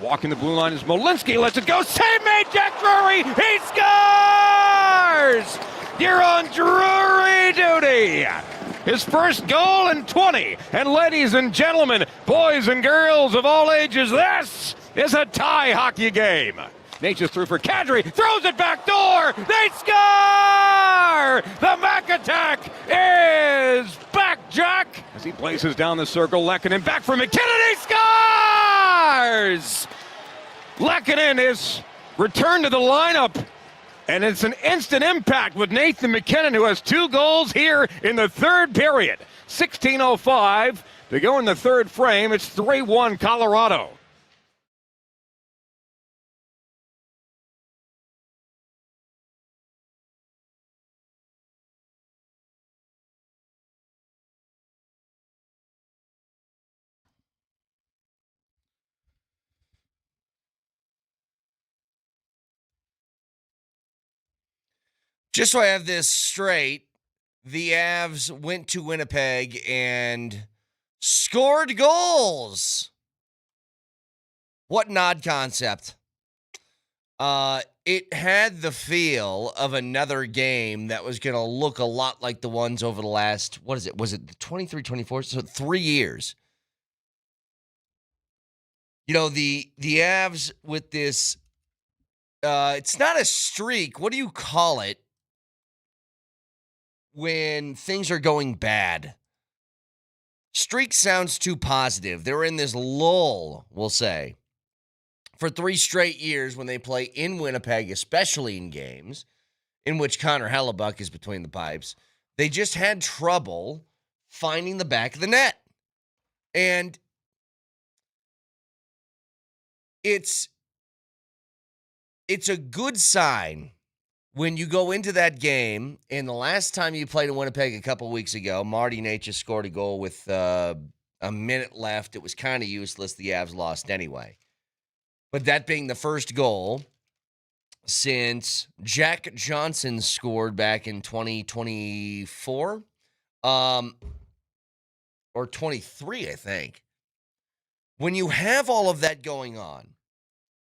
Walking the blue line is Molinski. Lets it go. Save made, Jack Drury. He scores! You're on Drury duty. His first goal in 20. And ladies and gentlemen, boys and girls of all ages, this is a tie hockey game. Nature's through for Kadri. Throws it back door. They score! The Mac attack is back, Jack. As he places down the circle, Lehkonen back for McKinnon. He scores! Lehkonen is returned to the lineup. And it's an instant impact with Nathan McKinnon, who has 2 goals here in the third period. 16:05 to go in the third frame. It's 3-1 Colorado. Just so I have this straight, the Avs went to Winnipeg and scored goals. What an odd concept. It had the feel of another game that was going to look a lot like the ones over the last, what is it? Was it 23, 24? So 3 years. You know, the Avs with this, it's not a streak. What do you call it? When things are going bad. Streak sounds too positive. They were in this lull, we'll say, for 3 straight years when they play in Winnipeg, especially in games in which Connor Hellebuck is between the pipes. They just had trouble finding the back of the net. And it's a good sign when you go into that game, and the last time you played in Winnipeg a couple weeks ago, Marty Natchez scored a goal with a minute left. It was kind of useless. The Avs lost anyway. But that being the first goal since Jack Johnson scored back in 2024, or 23, I think. When you have all of that going on,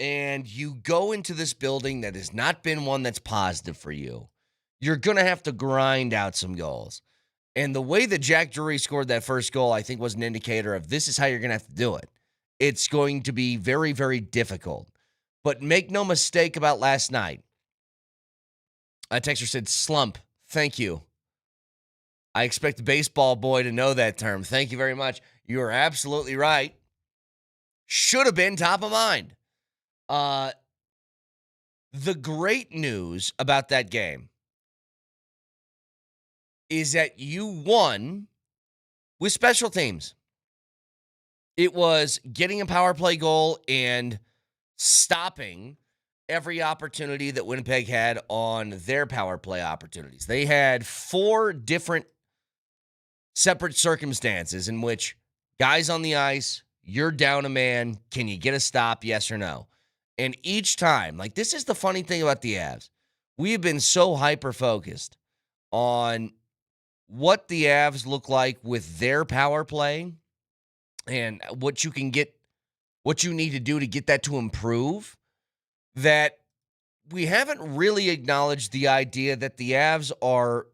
and you go into this building that has not been one that's positive for you, you're going to have to grind out some goals. And the way that Jack Drury scored that first goal, I think, was an indicator of this is how you're going to have to do it. It's going to be very, very difficult. But make no mistake about last night. A texter said, slump. Thank you. I expect the baseball boy to know that term. Thank you very much. You are absolutely right. Should have been top of mind. The great news about that game is that you won with special teams. It was getting a power play goal and stopping every opportunity that Winnipeg had on their power play opportunities. They had 4 different separate circumstances in which guys on the ice, you're down a man, can you get a stop, yes or no? And each time, like, this is the funny thing about the Avs. We have been so hyper-focused on what the Avs look like with their power play and what you can get, what you need to do to get that to improve, that we haven't really acknowledged the idea that the Avs are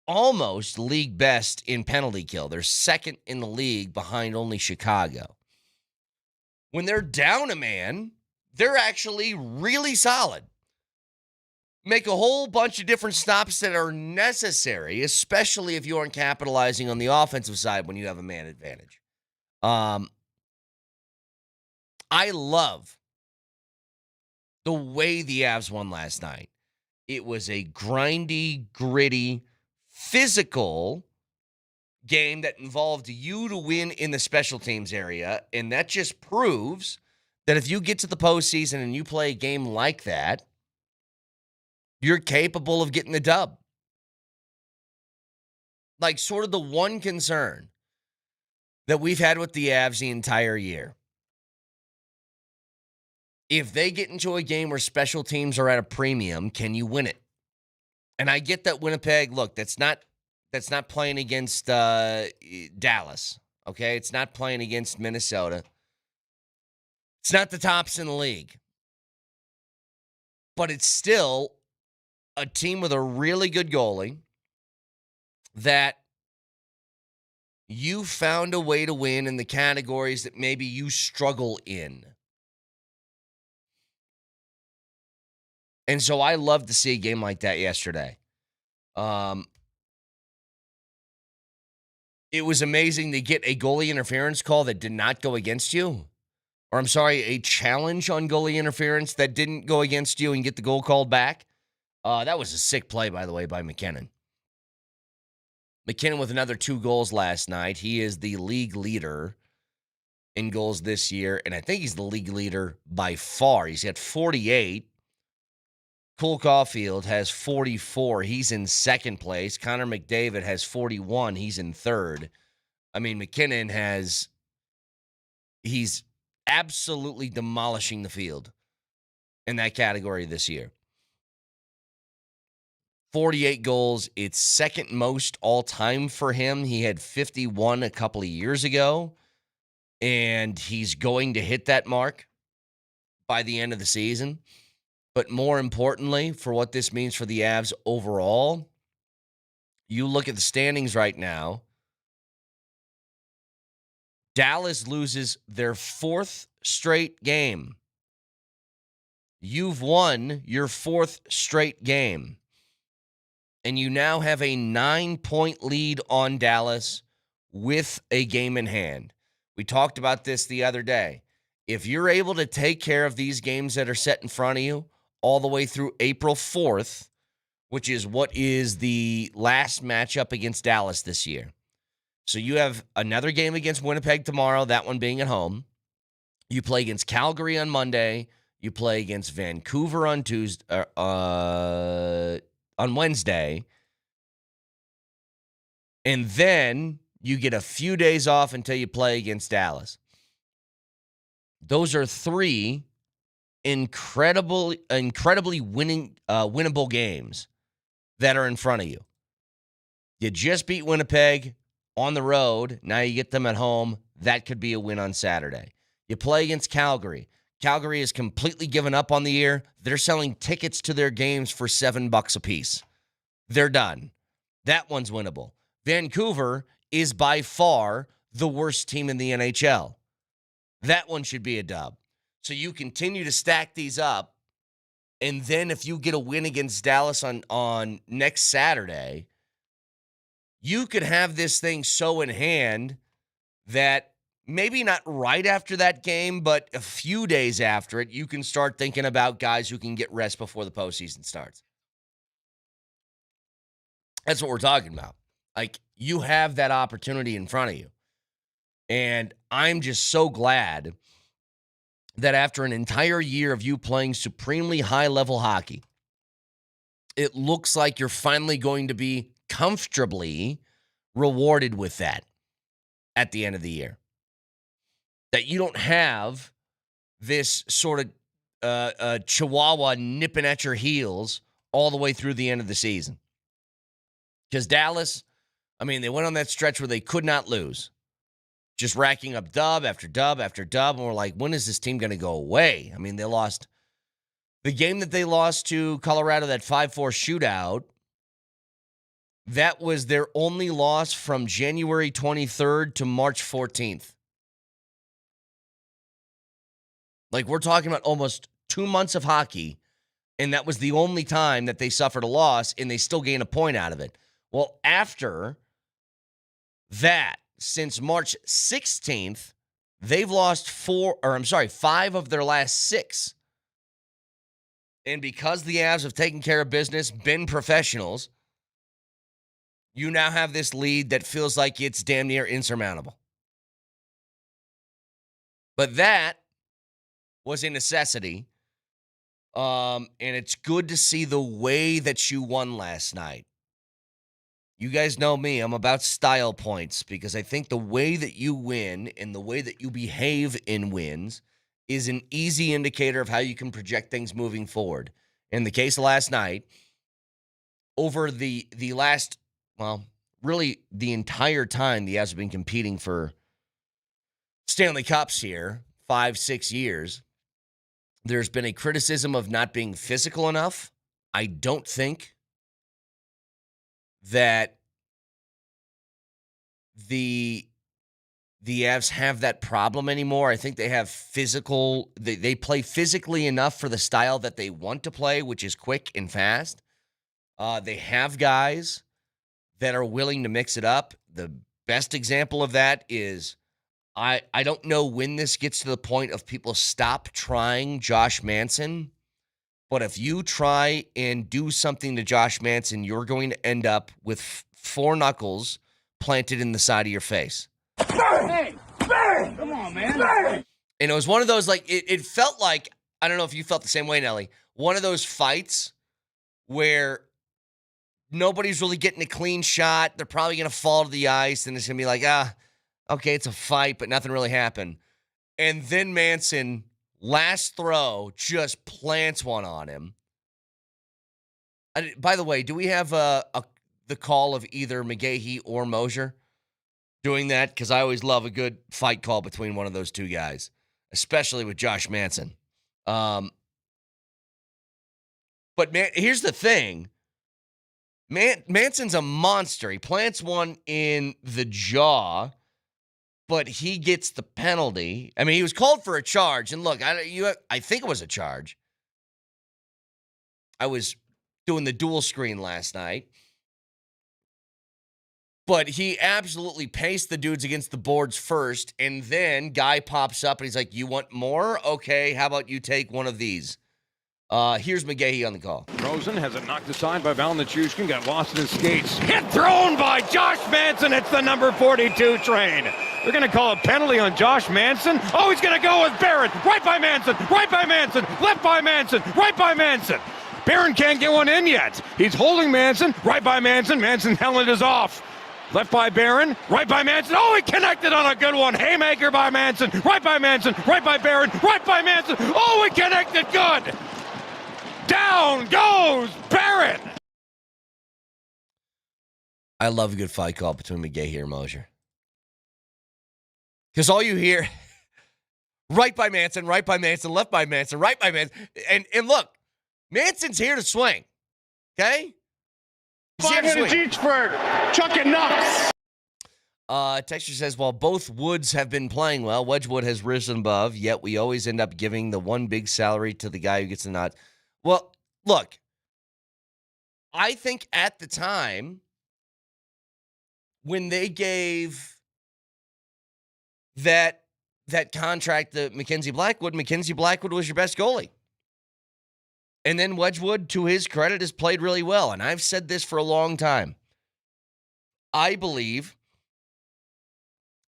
almost league best in penalty kill. They're second in the league behind only Chicago. When they're down a man, they're actually really solid. Make a whole bunch of different stops that are necessary, especially if you aren't capitalizing on the offensive side when you have a man advantage. I love the way the Avs won last night. It was a grindy, gritty, physical game that involved you to win in the special teams area, and that just proves that if you get to the postseason and you play a game like that, you're capable of getting the dub. Like, sort of the one concern that we've had with the Avs the entire year. If they get into a game where special teams are at a premium, can you win it? And I get that Winnipeg, look, that's not playing against Dallas, okay? It's not playing against Minnesota. It's not the tops in the league. But it's still a team with a really good goalie that you found a way to win in the categories that maybe you struggle in. And so I love to see a game like that yesterday. It was amazing to get a goalie interference call that did not go against you. Or I'm sorry, a challenge on goalie interference that didn't go against you and get the goal called back. That was a sick play, by the way, by McKinnon. McKinnon with another 2 goals last night. He is the league leader in goals this year, and I think he's the league leader by far. He's got 48. Cole Caulfield has 44. He's in second place. Connor McDavid has 41. He's in third. I mean, McKinnon he's absolutely demolishing the field in that category this year. 48 goals. It's second most all time for him. He had 51 a couple of years ago, and he's going to hit that mark by the end of the season. But more importantly, for what this means for the Avs overall, you look at the standings right now. Dallas loses their 4th straight game. You've won your 4th straight game. And you now have a 9-point lead on Dallas with a game in hand. We talked about this the other day. If you're able to take care of these games that are set in front of you all the way through April 4th, which is what is the last matchup against Dallas this year. So you have another game against Winnipeg tomorrow, that one being at home. You play against Calgary on Monday. You play against Vancouver on Wednesday. And then you get a few days off until you play against Dallas. Those are 3 incredibly winnable games that are in front of you. You just beat Winnipeg on the road. Now you get them at home. That could be a win on Saturday. You play against Calgary. Calgary has completely given up on the year. They're selling tickets to their games for $7 a piece. They're done. That one's winnable. Vancouver is by far the worst team in the NHL. That one should be a dub. So you continue to stack these up, and then if you get a win against Dallas on next Saturday, you could have this thing so in hand that maybe not right after that game, but a few days after it, you can start thinking about guys who can get rest before the postseason starts. That's what we're talking about. Like, you have that opportunity in front of you. And I'm just so glad that after an entire year of you playing supremely high-level hockey, it looks like you're finally going to be comfortably rewarded with that at the end of the year. That you don't have this sort of chihuahua nipping at your heels all the way through the end of the season. Because Dallas, I mean, they went on that stretch where they could not lose. Just racking up dub after dub after dub. And we're like, when is this team going to go away? I mean, they lost the game that they lost to Colorado, that 5-4 shootout. That was their only loss from January 23rd to March 14th. Like, we're talking about almost 2 months of hockey, and that was the only time that they suffered a loss, and they still gained a point out of it. Well, after that, since March 16th, they've lost 5 of their last 6. And because the Avs have taken care of business, been professionals, you now have this lead that feels like it's damn near insurmountable. But that was a necessity. And it's good to see the way that you won last night. You guys know me. I'm about style points because I think the way that you win and the way that you behave in wins is an easy indicator of how you can project things moving forward. In the case of last night, over the last, well, really the entire time the Avs have been competing for Stanley Cups here, 5-6 years, There's been a criticism of not being physical enough. I don't think that the Avs have that problem anymore. I think they have physical, they play physically enough for the style that they want to play, which is quick and fast. They have guys that are willing to mix it up. The best example of that is I don't know when this gets to the point of people stop trying Josh Manson, but if you try and do something to Josh Manson, you're going to end up with 4 knuckles planted in the side of your face. Hey, come on, man. And it was one of those, like, it felt like, I don't know if you felt the same way, Nelly, one of those fights where nobody's really getting a clean shot. They're probably going to fall to the ice, and it's going to be like, okay, it's a fight, but nothing really happened. And then Manson, last throw, just plants one on him. By the way, do we have the call of either McGahee or Moser doing that? Because I always love a good fight call between one of those two guys, especially with Josh Manson. But, man, here's the thing. Manson's a monster. He plants one in the jaw, but he gets the penalty. I mean, he was called for a charge. And look, I think it was a charge. I was doing the dual screen last night. But he absolutely paced the dudes against the boards first, and then guy pops up and he's like, you want more? Okay, how about you take one of these? Here's McGahee on the call. Rosen has it knocked aside by Valnichushkin, got lost in his skates. Hit thrown by Josh Manson. It's the number 42 train. They're going to call a penalty on Josh Manson. Oh, he's going to go with Barron. Right by Manson. Right by Manson. Left by Manson. Right by Manson. Barron can't get one in yet. He's holding Manson. Right by Manson. Manson's helmet is off. Left by Barron, right by Manson. Oh, he connected on a good one. Haymaker by Manson, right by Manson, right by Barron, right by Manson. Oh, he connected good. Down goes Barron. I love a good fight call between McGahee and Moser. Because all you hear, right by Manson, left by Manson, right by Manson. And look, Manson's here to swing, okay? 5 minutes each for chucking nuts. Texture says, while both Woods have been playing well, Wedgwood has risen above, yet we always end up giving the one big salary to the guy who gets the nod. Well, look, I think at the time when they gave that contract to Mackenzie Blackwood was your best goalie. And then Wedgwood, to his credit, has played really well. And I've said this for a long time. I believe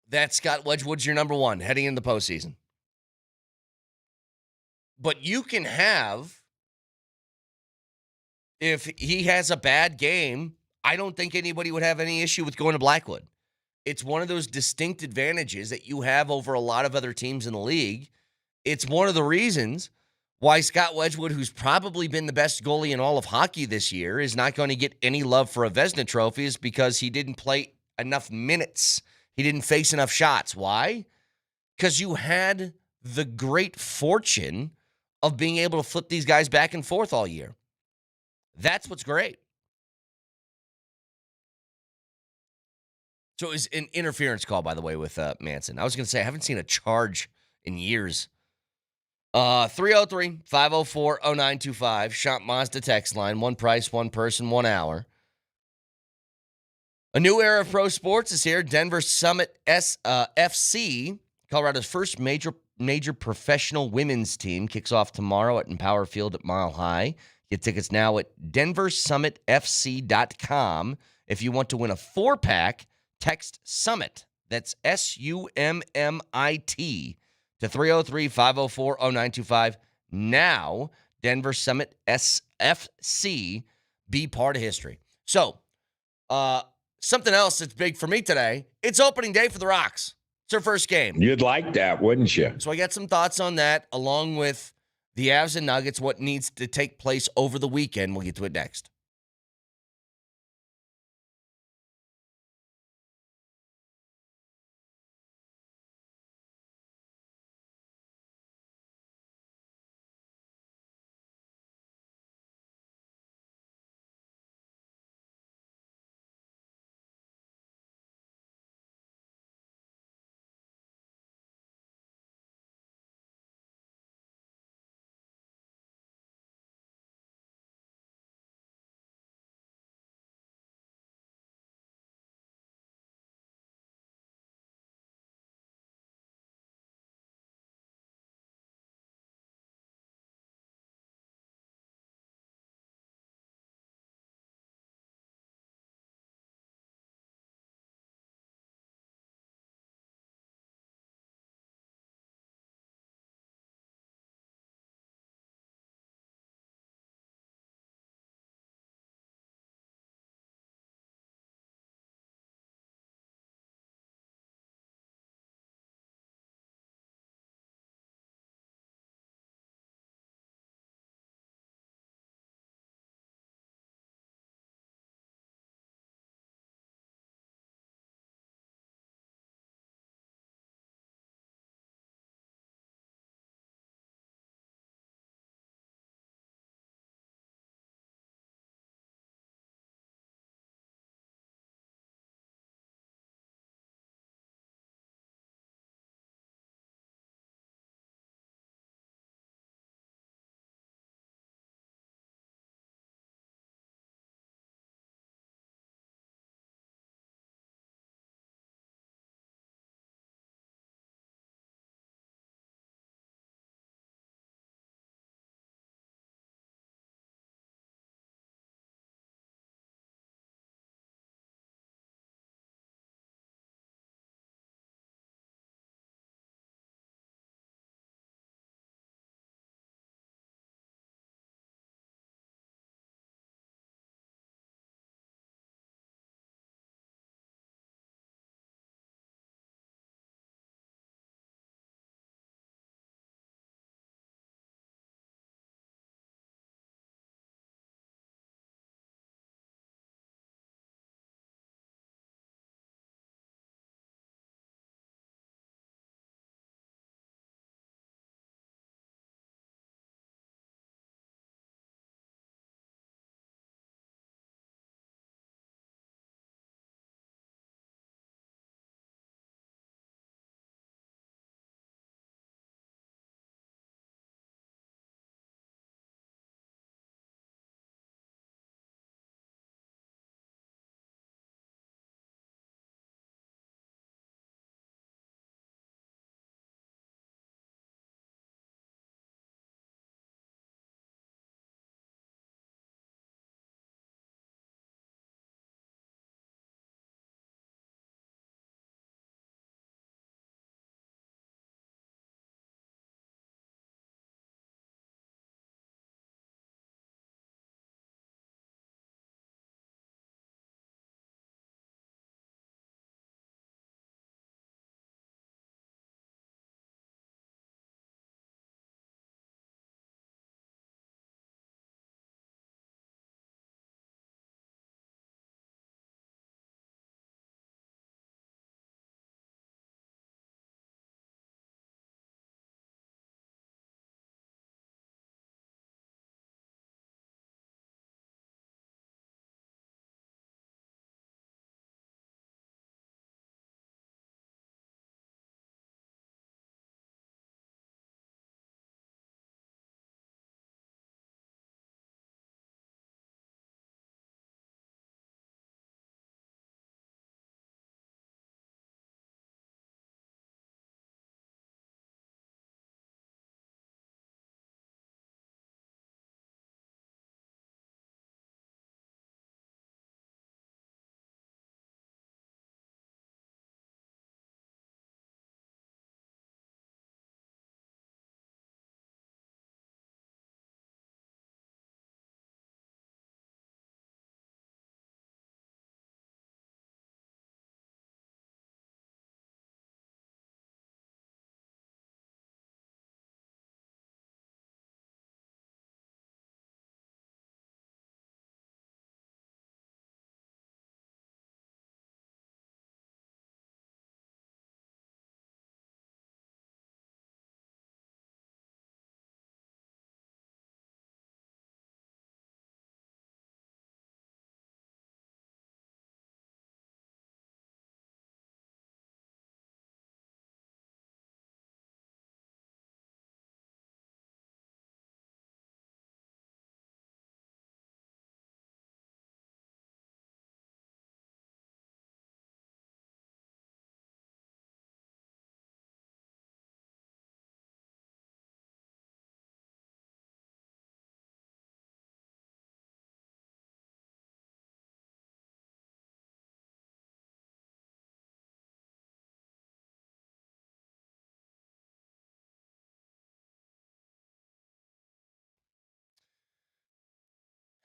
that Scott Wedgwood's your number one heading into the postseason. But you can have, if he has a bad game, I don't think anybody would have any issue with going to Blackwood. It's one of those distinct advantages that you have over a lot of other teams in the league. It's one of the reasons why Scott Wedgwood, who's probably been the best goalie in all of hockey this year, is not going to get any love for a Vezina trophy is because he didn't play enough minutes. He didn't face enough shots. Why? Because you had the great fortune of being able to flip these guys back and forth all year. That's what's great. So it was an interference call, by the way, with Manson. I was going to say, I haven't seen a charge in years. 303-504-0925. Shop Mazda text line. One price, one person, 1 hour. A new era of pro sports is here. Denver Summit FC, Colorado's first major professional women's team, kicks off tomorrow at Empower Field at Mile High. Get tickets now at denversummitfc.com. If you want to win a 4-pack, text SUMMIT. That's SUMMIT. To 303-504-0925. Now, Denver Summit SFC, be part of history. So, something else that's big for me today, it's opening day for the Rocks. It's their first game. You'd like that, wouldn't you? So I got some thoughts on that, along with the Avs and Nuggets, what needs to take place over the weekend. We'll get to it next.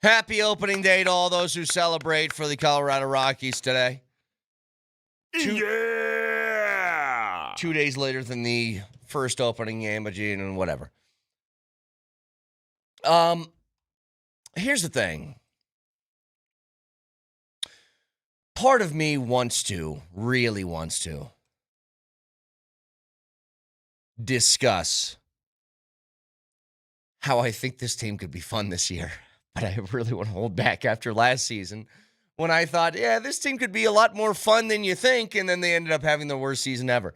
Happy opening day to all those who celebrate for the Colorado Rockies today. 2 days later than the first opening game of June and whatever. Here's the thing. Part of me really wants to discuss how I think this team could be fun this year. But I really want to hold back after last season when I thought, yeah, this team could be a lot more fun than you think, and then they ended up having the worst season ever.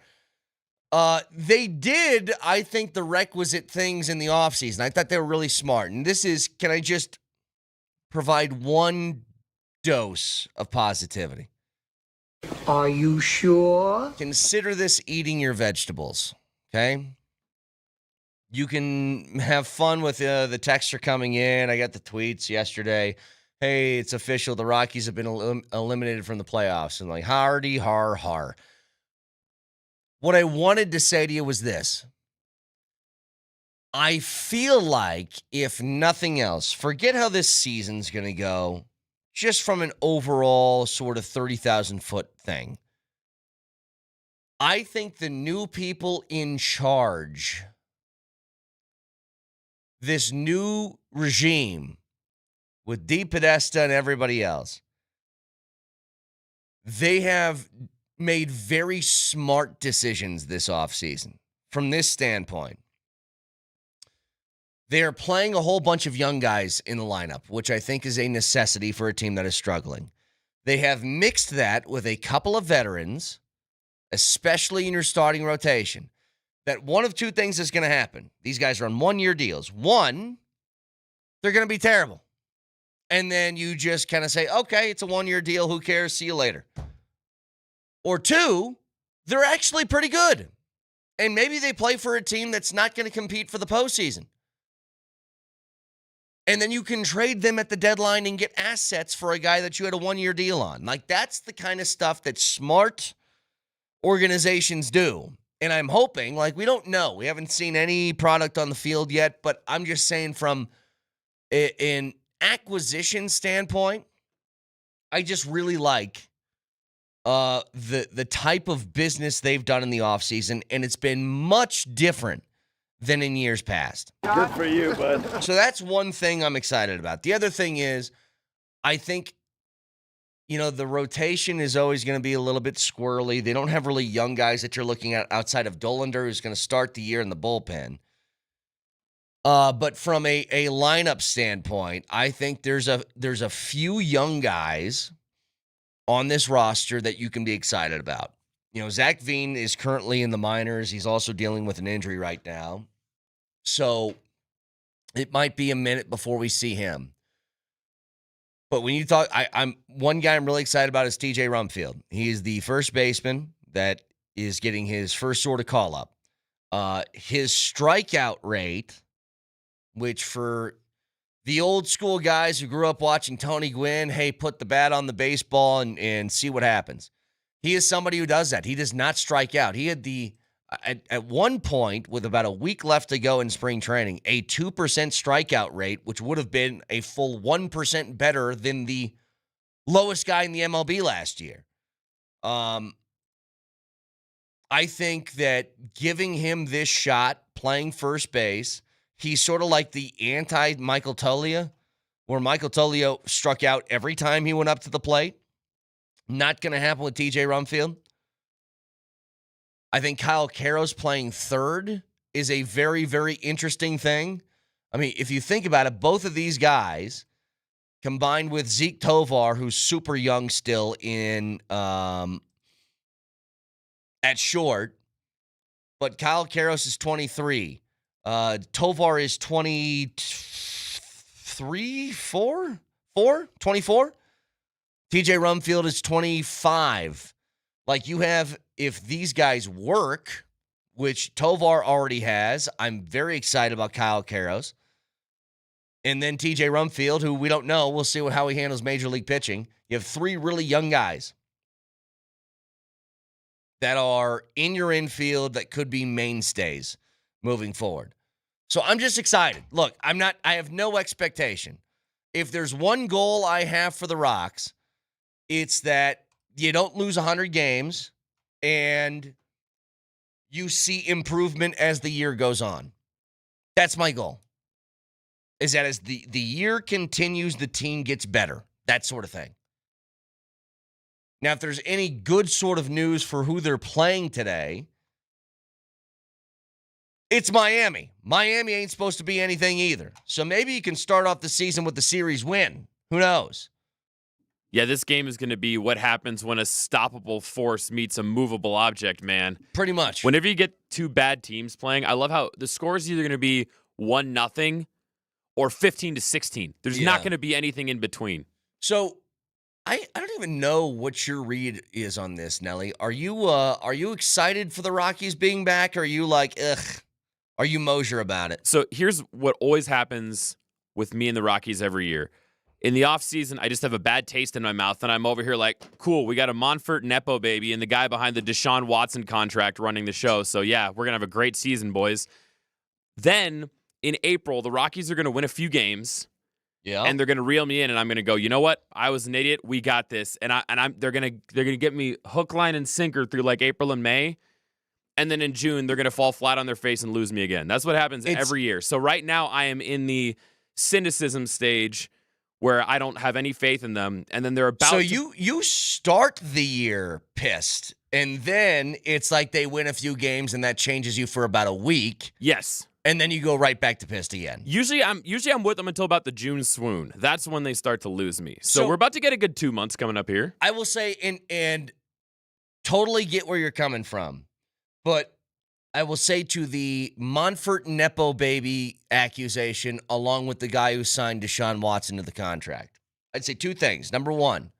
They did, I think, the requisite things in the offseason. I thought they were really smart. And can I just provide one dose of positivity? Are you sure? Consider this eating your vegetables, okay? You can have fun with the texts are coming in. I got the tweets yesterday. Hey, it's official. The Rockies have been eliminated from the playoffs. And like, hardy, har. What I wanted to say to you was this. I feel like, if nothing else, forget how this season's going to go, just from an overall sort of 30,000-foot thing. I think the new people in charge, this new regime with Dee Podesta and everybody else, they have made very smart decisions this offseason. From this standpoint, they're playing a whole bunch of young guys in the lineup, which I think is a necessity for a team that is struggling. They have mixed that with a couple of veterans, especially in your starting rotation, that one of two things is going to happen. These guys are on one-year deals. One, they're going to be terrible. And then you just kind of say, okay, it's a one-year deal. Who cares? See you later. Or two, they're actually pretty good. And maybe they play for a team that's not going to compete for the postseason. And then you can trade them at the deadline and get assets for a guy that you had a one-year deal on. Like, that's the kind of stuff that smart organizations do. And I'm hoping, like, we don't know. We haven't seen any product on the field yet, but I'm just saying from an acquisition standpoint, I just really like the type of business they've done in the offseason, and it's been much different than in years past. Good for you, bud. So that's one thing I'm excited about. The other thing is, I think, the rotation is always going to be a little bit squirrely. They don't have really young guys that you're looking at outside of Dollander, who's going to start the year in the bullpen. But from a lineup standpoint, I think there's a few young guys on this roster that you can be excited about. Zach Veen is currently in the minors. He's also dealing with an injury right now. So it might be a minute before we see him. But when you talk, I'm one guy I'm really excited about is TJ Rumfield. He is the first baseman that is getting his first sort of call up. His strikeout rate, which for the old school guys who grew up watching Tony Gwynn, hey, put the bat on the baseball and see what happens. He is somebody who does that. He does not strike out. He had at one point, with about a week left to go in spring training, a 2% strikeout rate, which would have been a full 1% better than the lowest guy in the MLB last year. I think that giving him this shot, playing first base, he's sort of like the anti-Michael Toglia, where Michael Toglia struck out every time he went up to the plate. Not going to happen with TJ Rumfield. I think Kyle Caro's playing third is a very, very interesting thing. I mean, if you think about it, both of these guys, combined with Zeke Tovar, who's super young still at short, but Kyle Caros is 23. Tovar is 24? TJ Rumfield is 25. Like, you have, if these guys work, which Tovar already has, I'm very excited about Kyle Caros. And then TJ Rumfield, who we don't know. We'll see how he handles major league pitching. You have three really young guys that are in your infield that could be mainstays moving forward. So I'm just excited. Look, I have no expectation. If there's one goal I have for the Rocks, it's that you don't lose 100 games and you see improvement as the year goes on. That's my goal. Is that as the year continues, the team gets better. That sort of thing. Now, if there's any good sort of news for who they're playing today, it's Miami. Miami ain't supposed to be anything either. So maybe you can start off the season with the series win. Who knows? Yeah, this game is going to be what happens when a stoppable force meets a movable object, man. Pretty much. Whenever you get two bad teams playing, I love how the score is either going to be 1-0 or 15-16. There's not going to be anything in between. So I don't even know what your read is on this, Nelly. Are you excited for the Rockies being back? Or are you like, ugh? Are you Moser about it? So here's what always happens with me and the Rockies every year. In the offseason, I just have a bad taste in my mouth, and I'm over here like, cool, we got a Monfort Nepo baby and the guy behind the Deshaun Watson contract running the show. So, yeah, we're going to have a great season, boys. Then, in April, the Rockies are going to win a few games, and they're going to reel me in, and I'm going to go, you know what? I was an idiot. We got this. And they're going to get me hook, line, and sinker through like April and May. And then in June, they're going to fall flat on their face and lose me again. That's what happens every year. So right now, I am in the cynicism stage where I don't have any faith in them. And then they're about you start the year pissed, and then it's like they win a few games, and that changes you for about a week. Yes. And then you go right back to pissed again. Usually I'm with them until about the June swoon. That's when they start to lose me. So we're about to get a good 2 months coming up here. I will say, and totally get where you're coming from. But I will say to the Monfort Nepo baby accusation, along with the guy who signed Deshaun Watson to the contract, I'd say two things. Number one,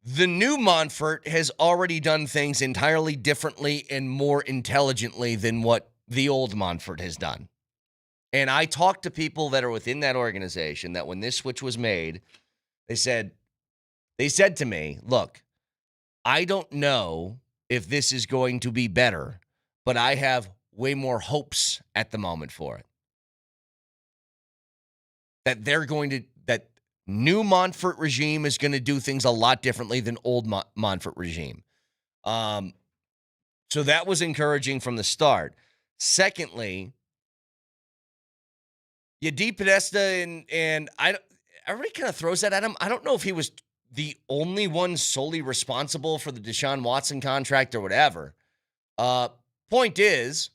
the new Monfort has already done things entirely differently and more intelligently than what the old Monfort has done. And I talked to people that are within that organization that when this switch was made, they said to me, look, I don't know if this is going to be better, but I have way more hopes at the moment for it. That new Monfort regime is going to do things a lot differently than old Monfort regime. So that was encouraging from the start. Secondly, Podesta and everybody kind of throws that at him. I don't know if he was the only one solely responsible for the Deshaun Watson contract or whatever. Point is,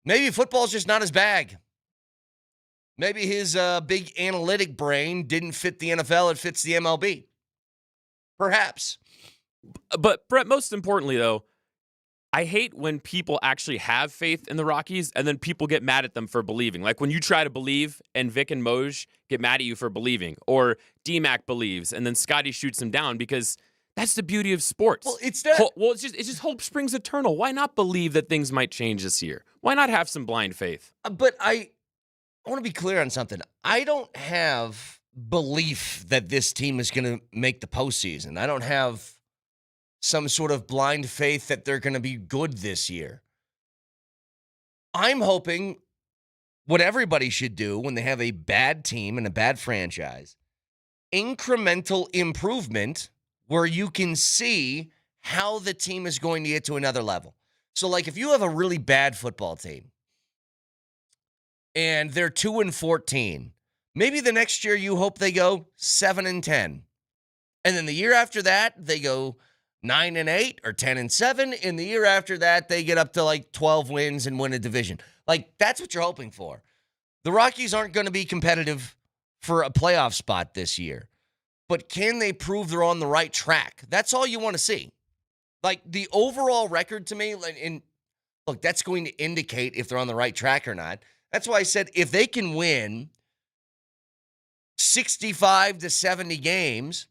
maybe football's just not his bag. Maybe his big analytic brain didn't fit the NFL, it fits the MLB. Perhaps. But, Brett, most importantly, though, I hate when people actually have faith in the Rockies and then people get mad at them for believing. Like when you try to believe and Vic and Moj get mad at you for believing, or DMac believes and then Scotty shoots him down, because that's the beauty of sports. Well, it's that. It's just hope springs eternal. Why not believe that things might change this year? Why not have some blind faith? But I want to be clear on something. I don't have belief that this team is going to make the postseason. I don't have some sort of blind faith that they're going to be good this year. I'm hoping what everybody should do when they have a bad team and a bad franchise, incremental improvement where you can see how the team is going to get to another level. So, like, if you have a really bad football team and they're 2-14, maybe the next year you hope they go 7-10. And then the year after that, they go 9-8 or 10-7. In the year after that, they get up to like 12 wins and win a division. Like, that's what you're hoping for. The Rockies aren't going to be competitive for a playoff spot this year, but can they prove they're on the right track? That's all you want to see. Like, the overall record to me, and look, that's going to indicate if they're on the right track or not. That's why I said if they can win 65 to 70 games,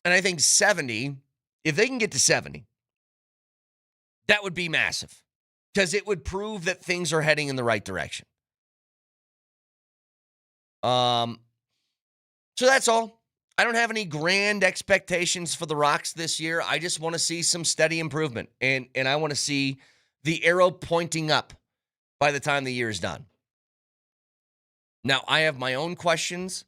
and I think 70, if they can get to 70, that would be massive because it would prove that things are heading in the right direction. So that's all. I don't have any grand expectations for the Rocks this year. I just want to see some steady improvement, and I want to see the arrow pointing up by the time the year is done. Now, I have my own questions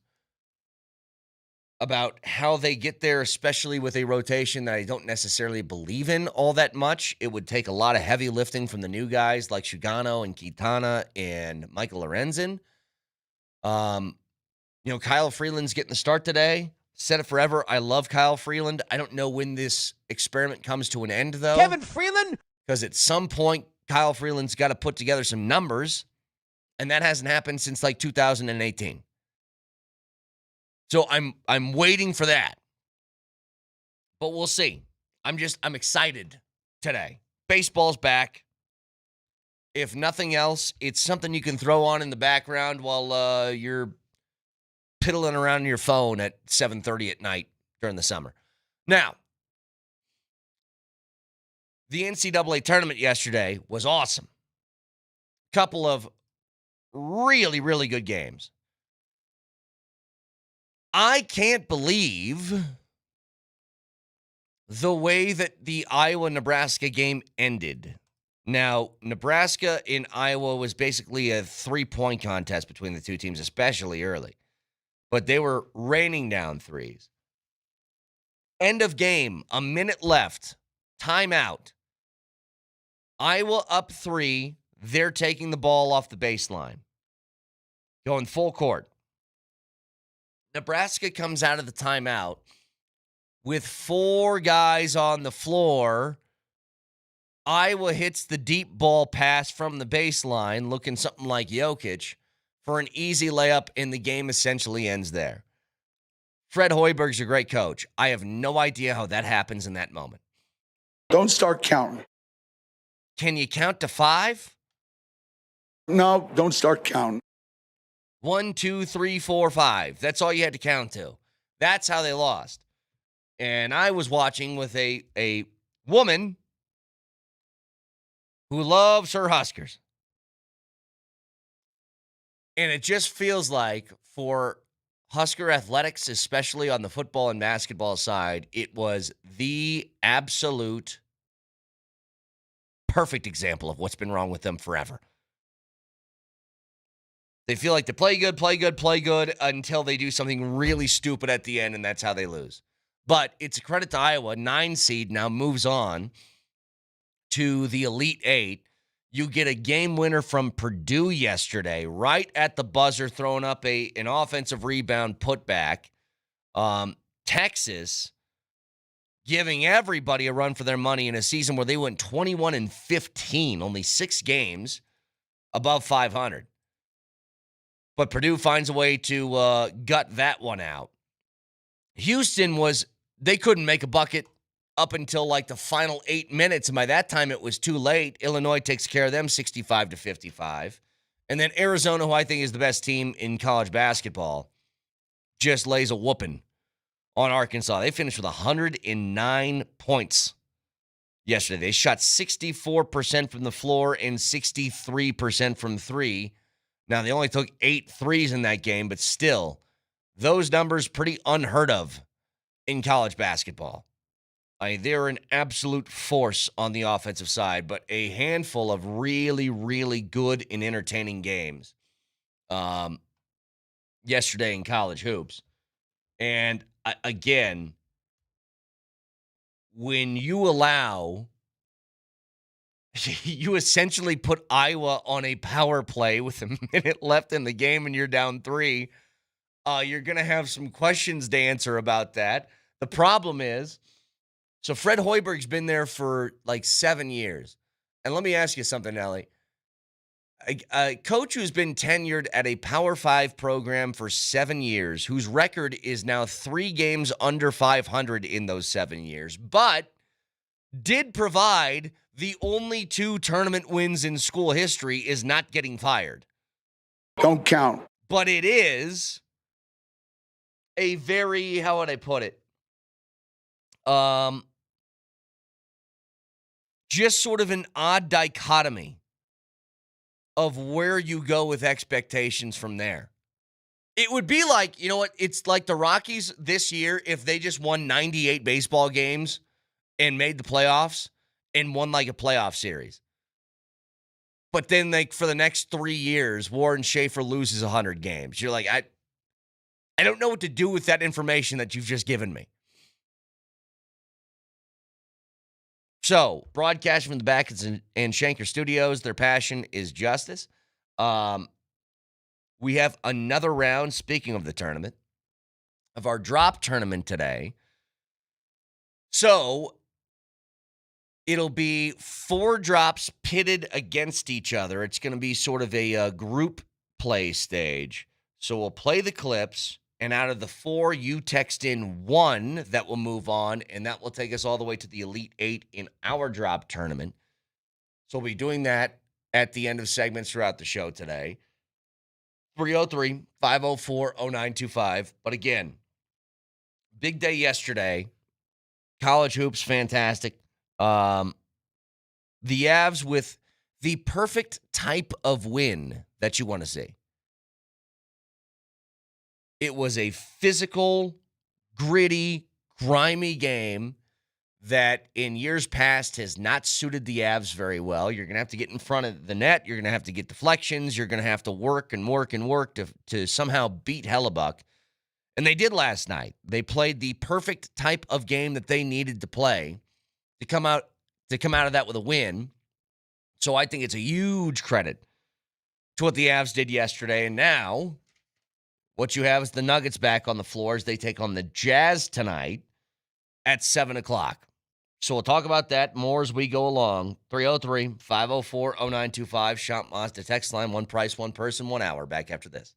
about how they get there, especially with a rotation that I don't necessarily believe in all that much. It would take a lot of heavy lifting from the new guys like Sugano and Quintana and Michael Lorenzen. Kyle Freeland's getting the start today. Said it forever. I love Kyle Freeland. I don't know when this experiment comes to an end, though. Kevin Freeland? Because at some point, Kyle Freeland's got to put together some numbers, and that hasn't happened since like 2018. So I'm waiting for that. But we'll see. I'm excited today. Baseball's back. If nothing else, it's something you can throw on in the background while you're piddling around your phone at 7:30 at night during the summer. Now, the NCAA tournament yesterday was awesome. Couple of really, really good games. I can't believe the way that the Iowa-Nebraska game ended. Now, Nebraska in Iowa was basically a 3-point contest between the two teams, especially early. But they were raining down threes. End of game, a minute left, timeout. Iowa up 3, they're taking the ball off the baseline. Going full court. Nebraska comes out of the timeout with 4 guys on the floor. Iowa hits the deep ball pass from the baseline, looking something like Jokic, for an easy layup, and the game essentially ends there. Fred Hoiberg's a great coach. I have no idea how that happens in that moment. Don't start counting. Can you count to 5? No, don't start counting. 1, 2, 3, 4, 5. That's all you had to count to. That's how they lost. And I was watching with a woman who loves her Huskers. And it just feels like for Husker athletics, especially on the football and basketball side, it was the absolute perfect example of what's been wrong with them forever. They feel like they play good until they do something really stupid at the end, and that's how they lose. But it's a credit to Iowa. 9 seed now moves on to the Elite 8. You get a game winner from Purdue yesterday, right at the buzzer, throwing up an offensive rebound putback. Texas giving everybody a run for their money in a season where they went 21-15, only 6 games above 500. But Purdue finds a way to gut that one out. Houston they couldn't make a bucket up until like the final 8 minutes, and by that time it was too late. Illinois takes care of them 65-55. And then Arizona, who I think is the best team in college basketball, just lays a whooping on Arkansas. They finished with 109 points yesterday. They shot 64% from the floor and 63% from 3. Now, they only took 8 threes in that game, but still, those numbers pretty unheard of in college basketball. They're an absolute force on the offensive side, but a handful of really, really good and entertaining games yesterday in college hoops. And again, when you essentially put Iowa on a power play with a minute left in the game and you're down 3, you're going to have some questions to answer about that. The problem is, so Fred Hoiberg's been there for like 7 years. And let me ask you something, Ellie. A coach who's been tenured at a Power 5 program for 7 years, whose record is now 3 games under 500 in those 7 years, but did provide the only 2 tournament wins in school history, is not getting fired. Don't count. But it is a very, how would I put it? Just sort of an odd dichotomy of where you go with expectations from there. It would be like, you know what? It's like the Rockies this year, if they just won 98 baseball games and made the playoffs and won like a playoff series. But then, like, for the next 3 years, Warren Schaefer loses 100 games. You're like, I don't know what to do with that information that you've just given me. So, broadcasting from the Backets and Shanker Studios, their passion is justice. We have another round, speaking of the tournament, of our drop tournament today. So, it'll be 4 drops pitted against each other. It's going to be sort of a group play stage. So, we'll play the clips, and out of the 4, you text in 1 that will move on, and that will take us all the way to the Elite 8 in our drop tournament. So, we'll be doing that at the end of segments throughout the show today. 303-504-0925. But again, big day yesterday. College hoops, fantastic. The Avs with the perfect type of win that you want to see. It was a physical, gritty, grimy game that in years past has not suited the Avs very well. You're going to have to get in front of the net. You're going to have to get deflections. You're going to have to work and work and work to somehow beat Hellebuck. And they did last night. They played the perfect type of game that they needed to play to come out of that with a win. So I think it's a huge credit to what the Avs did yesterday. And now what you have is the Nuggets back on the floor as they take on the Jazz tonight at 7 o'clock. So we'll talk about that more as we go along. 303-504-0925. Shop Mazda text line. One price, one person, 1 hour. Back after this.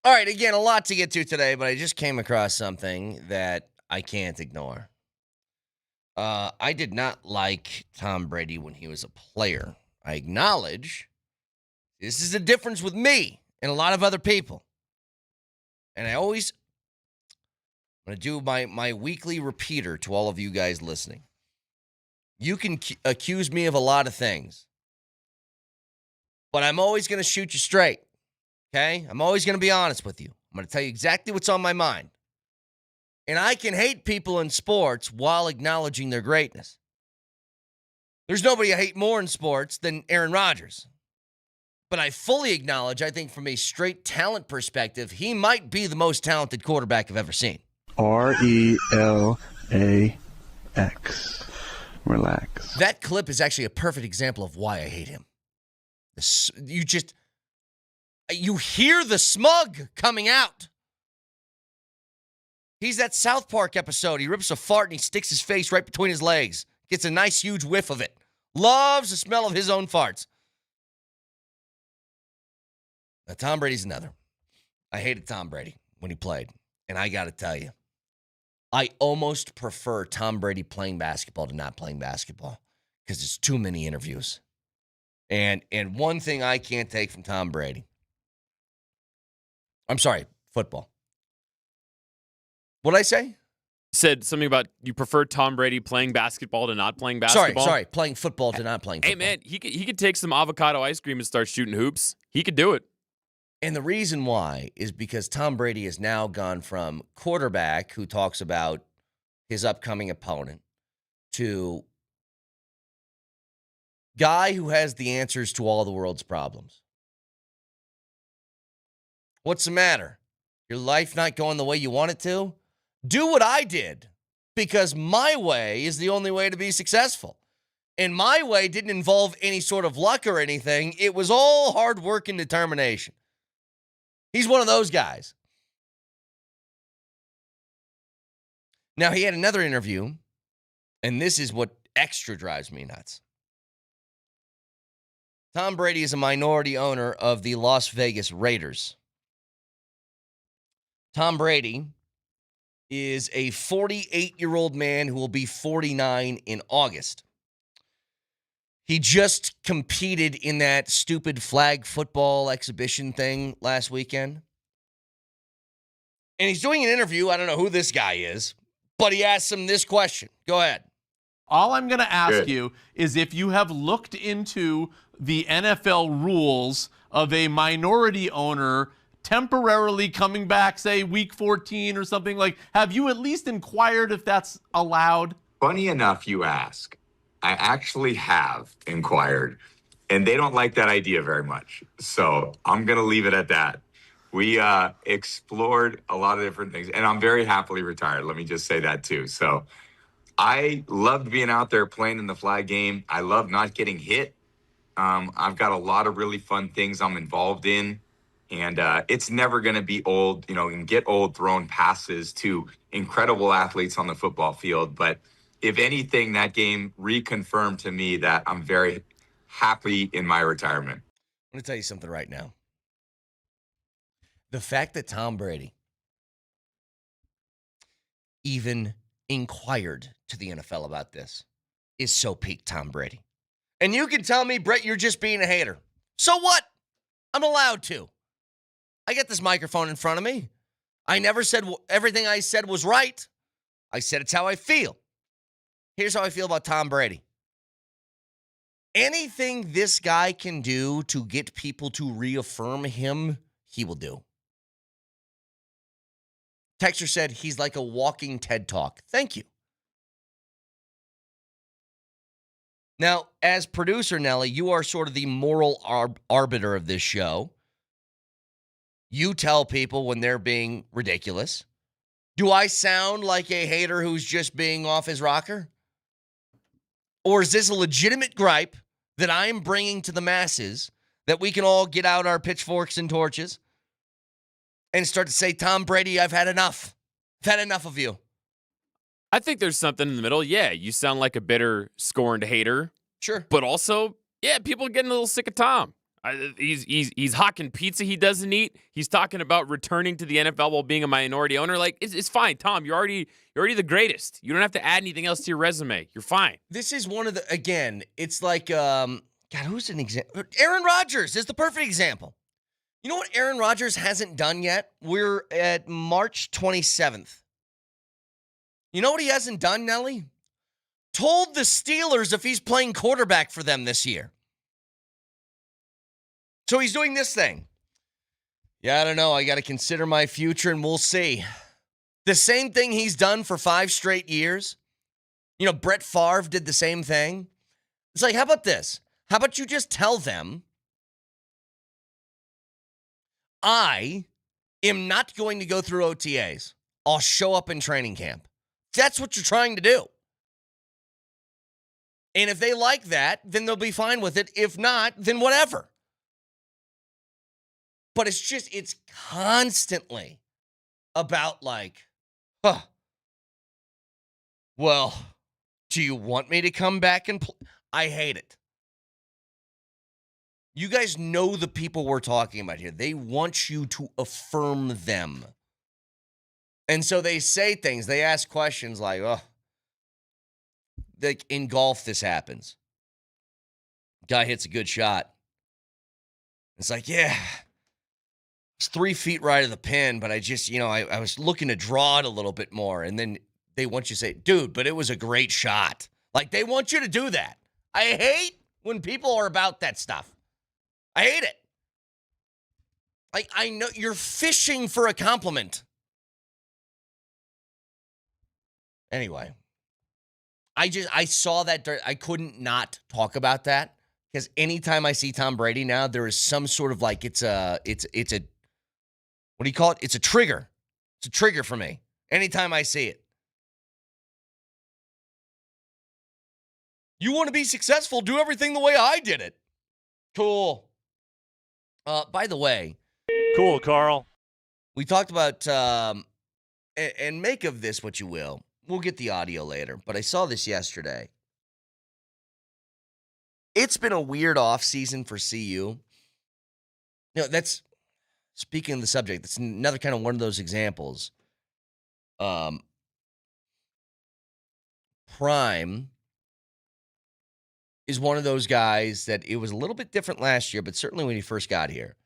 All right, again, a lot to get to today, but I just came across something that I can't ignore. I did not like Tom Brady when he was a player. I acknowledge this is a difference with me and a lot of other people. And I'm going to do my weekly repeater to all of you guys listening. You can accuse me of a lot of things, but I'm always going to shoot you straight, okay? I'm always going to be honest with you. I'm going to tell you exactly what's on my mind. And I can hate people in sports while acknowledging their greatness. There's nobody I hate more in sports than Aaron Rodgers. But I fully acknowledge, I think from a straight talent perspective, he might be the most talented quarterback I've ever seen. RELAX. Relax. That clip is actually a perfect example of why I hate him. You hear the smug coming out. He's that South Park episode. He rips a fart and he sticks his face right between his legs. Gets a nice huge whiff of it. Loves the smell of his own farts. Now, Tom Brady's another. I hated Tom Brady when he played. And I got to tell you, I almost prefer Tom Brady playing basketball to not playing basketball because it's too many interviews. And one thing I can't take from Tom Brady. I'm sorry, football. What'd I say? You said something about you prefer Tom Brady playing basketball to not playing basketball. Sorry, playing football to not playing football. Hey, man, he could take some avocado ice cream and start shooting hoops. He could do it. And the reason why is because Tom Brady has now gone from quarterback who talks about his upcoming opponent to guy who has the answers to all the world's problems. What's the matter? Your life not going the way you want it to? Do what I did, because my way is the only way to be successful. And my way didn't involve any sort of luck or anything. It was all hard work and determination. He's one of those guys. Now, he had another interview, and this is what extra drives me nuts. Tom Brady is a minority owner of the Las Vegas Raiders. Tom Brady is a 48-year-old man who will be 49 in August. He just competed in that stupid flag football exhibition thing last weekend. And he's doing an interview. I don't know who this guy is, but he asked him this question. Go ahead. All I'm going to ask you is if you have looked into the NFL rules of a minority owner temporarily coming back, say, week 14 or something like, have you at least inquired if that's allowed? Funny enough, you ask. I actually have inquired, and they don't like that idea very much. So I'm going to leave it at that. We explored a lot of different things, and I'm very happily retired. Let me just say that too. So I loved being out there playing in the flag game. I love not getting hit. I've got a lot of really fun things I'm involved in. And it's never going to be old, and get old throwing passes to incredible athletes on the football field. But if anything, that game reconfirmed to me that I'm very happy in my retirement. I'm going to tell you something right now. The fact that Tom Brady even inquired to the NFL about this is so peak Tom Brady. And you can tell me, Brett, you're just being a hater. So what? I'm allowed to. I got this microphone in front of me. I never said everything I said was right. I said it's how I feel. Here's how I feel about Tom Brady. Anything this guy can do to get people to reaffirm him, he will do. Texter said he's like a walking TED Talk. Thank you. Now, as producer, Nelly, you are sort of the moral arbiter of this show. You tell people when they're being ridiculous. Do I sound like a hater who's just being off his rocker? Or is this a legitimate gripe that I'm bringing to the masses that we can all get out our pitchforks and torches and start to say, Tom Brady, I've had enough. I've had enough of you. I think there's something in the middle. Yeah, you sound like a bitter, scorned hater. Sure. But also, yeah, people are getting a little sick of Tom. He's hawking pizza he doesn't eat. He's talking about returning to the NFL while being a minority owner. Like, it's fine, Tom. You're already the greatest. You don't have to add anything else to your resume. You're fine. This is one of the, again, it's like, God, who's an example? Aaron Rodgers is the perfect example. You know what Aaron Rodgers hasn't done yet? We're at March 27th. You know what he hasn't done, Nelly? Told the Steelers if he's playing quarterback for them this year. So he's doing this thing. Yeah, I don't know. I got to consider my future, and we'll see. The same thing he's done for 5 straight years. You know, Brett Favre did the same thing. It's like, how about this? How about you just tell them, I am not going to go through OTAs. I'll show up in training camp. That's what you're trying to do. And if they like that, then they'll be fine with it. If not, then whatever. But it's constantly about like, well, do you want me to come back and play? I hate it. You guys know the people we're talking about here. They want you to affirm them. And so they say things, they ask questions like, like in golf, this happens. Guy hits a good shot. It's like, yeah, it's 3 feet right of the pin, but I just, I was looking to draw it a little bit more. And then they want you to say, dude, but it was a great shot. Like, they want you to do that. I hate when people are about that stuff. I hate it. Like, I know you're fishing for a compliment. Anyway, I saw that. I couldn't not talk about that because anytime I see Tom Brady now, there is some sort of like, it's a, what do you call it? It's a trigger. It's a trigger for me. Anytime I see it. You want to be successful, do everything the way I did it. Cool. By the way. Cool, Carl. We talked about, and make of this what you will. We'll get the audio later, but I saw this yesterday. It's been a weird offseason for CU. That's, speaking of the subject, that's another kind of one of those examples. Prime is one of those guys that it was a little bit different last year, but certainly when he first got here.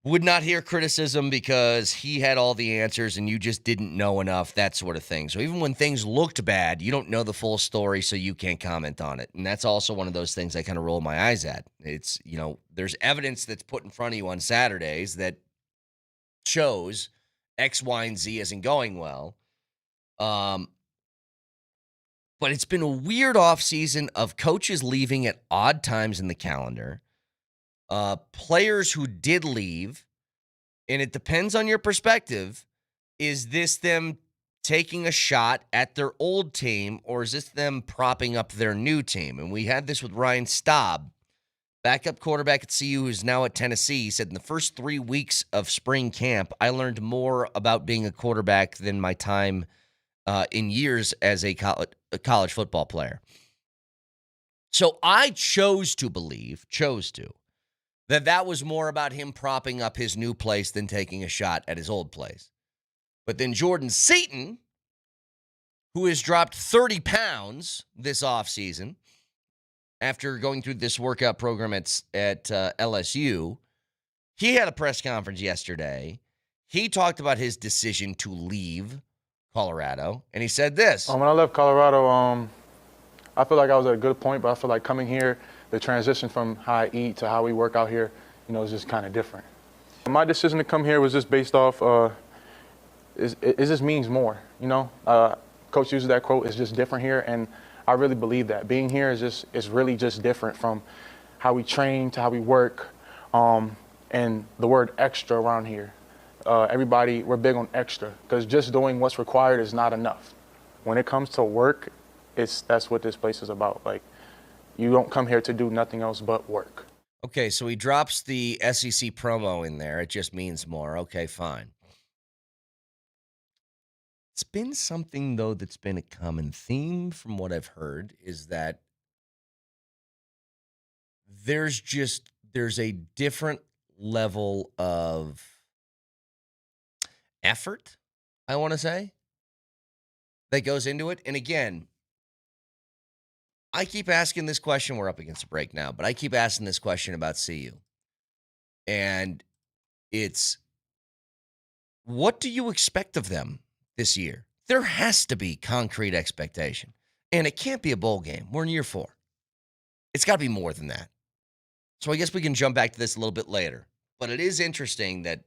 Would not hear criticism because he had all the answers and you just didn't know enough, that sort of thing. So even when things looked bad, you don't know the full story, so you can't comment on it. And that's also one of those things I kind of roll my eyes at. It's, there's evidence that's put in front of you on Saturdays that shows X, Y, and Z isn't going well. But it's been a weird offseason of coaches leaving at odd times in the calendar. Players who did leave, and it depends on your perspective. Is this them taking a shot at their old team, or is this them propping up their new team? And we had this with Ryan Staub, backup quarterback at CU, who's now at Tennessee. He said, in the first 3 weeks of spring camp, I learned more about being a quarterback than my time in years as a college football player. So I chose to believe, that was more about him propping up his new place than taking a shot at his old place. But then Jordan Seaton, who has dropped 30 pounds this offseason after going through this workout program at LSU, he had a press conference yesterday. He talked about his decision to leave Colorado, and he said this. When I left Colorado, I feel like I was at a good point, but I feel like coming here, the transition from how I eat to how we work out here, is just kind of different. My decision to come here was just based off, it just means more, Coach uses that quote, it's just different here, and I really believe that. Being here is really just different from how we train to how we work, and the word extra around here. Everybody, we're big on extra, because just doing what's required is not enough. When it comes to work, that's what this place is about. Like, you don't come here to do nothing else but work. Okay, so he drops the SEC promo in there. It just means more. Okay, fine. It's been something, though, that's been a common theme from what I've heard, is that there's a different level of effort, I want to say, that goes into it. And again, I keep asking this question. We're up against a break now, but I keep asking this question about CU. And it's, what do you expect of them this year? There has to be concrete expectation. And it can't be a bowl game. We're in year 4. It's got to be more than that. So I guess we can jump back to this a little bit later. But it is interesting that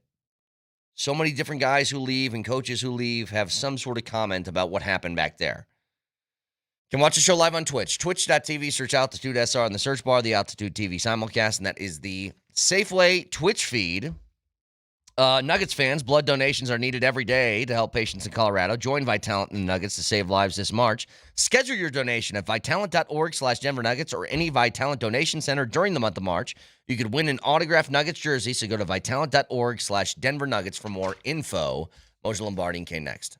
so many different guys who leave and coaches who leave have some sort of comment about what happened back there. You can watch the show live on Twitch. Twitch.tv, search Altitude SR in the search bar, the Altitude TV simulcast, and that is the Safeway Twitch feed. Nuggets fans, blood donations are needed every day to help patients in Colorado. Join Vitalant and the Nuggets to save lives this March. Schedule your donation at vitalant.org/Denver Nuggets or any Vitalant donation center during the month of March. You could win an autographed Nuggets jersey, so go to vitalant.org/Denver Nuggets for more info. Moser, Lombardi, and Kane next.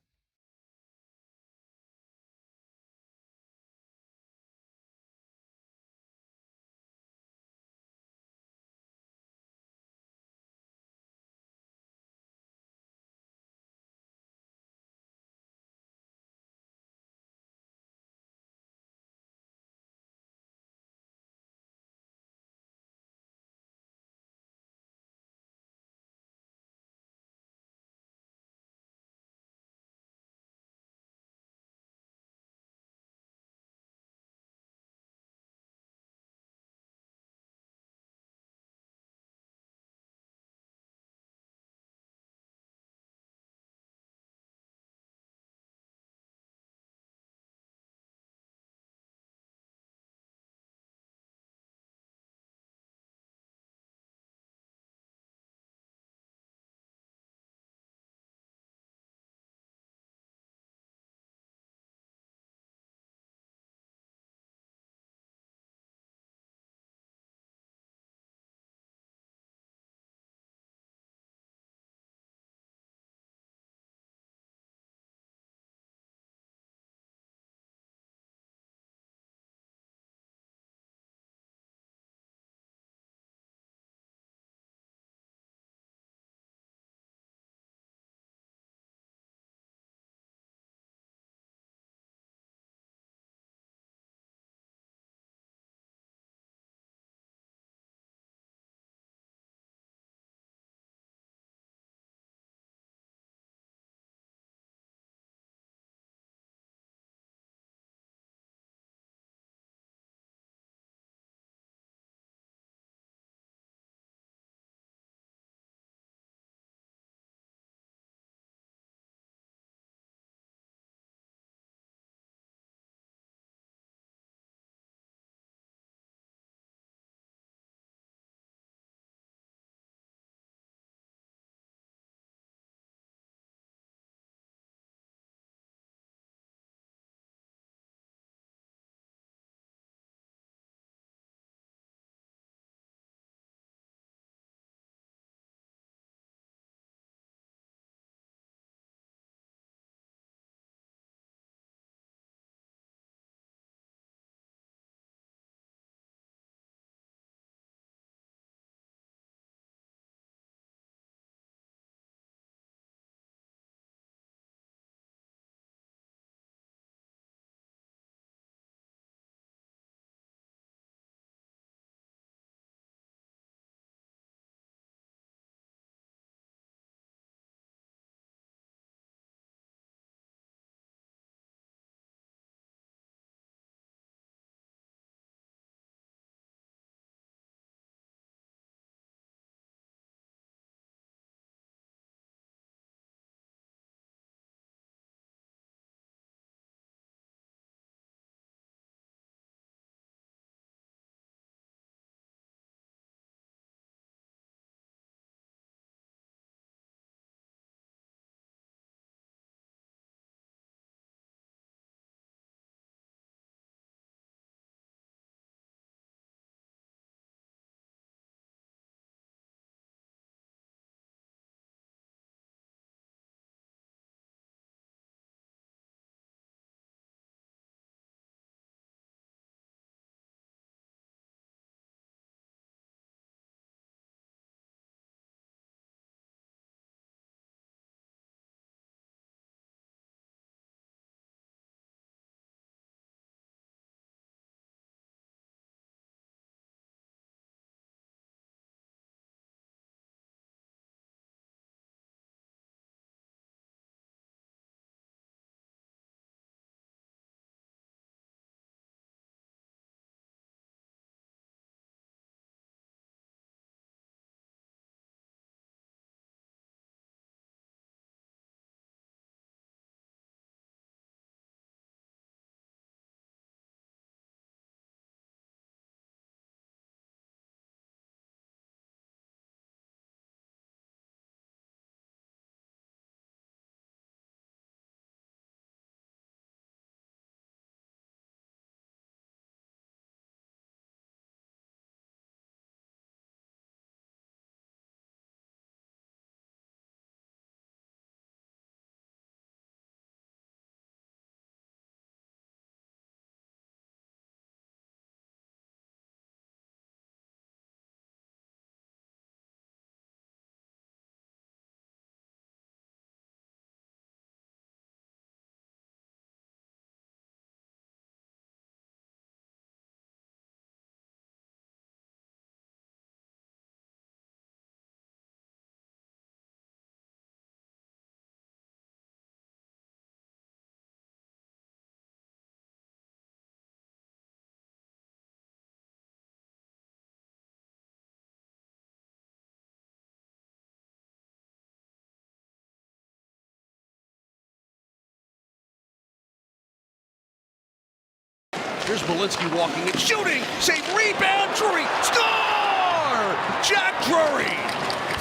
Here's Malinsky walking and shooting. Save, rebound, Drury, score! Jack Drury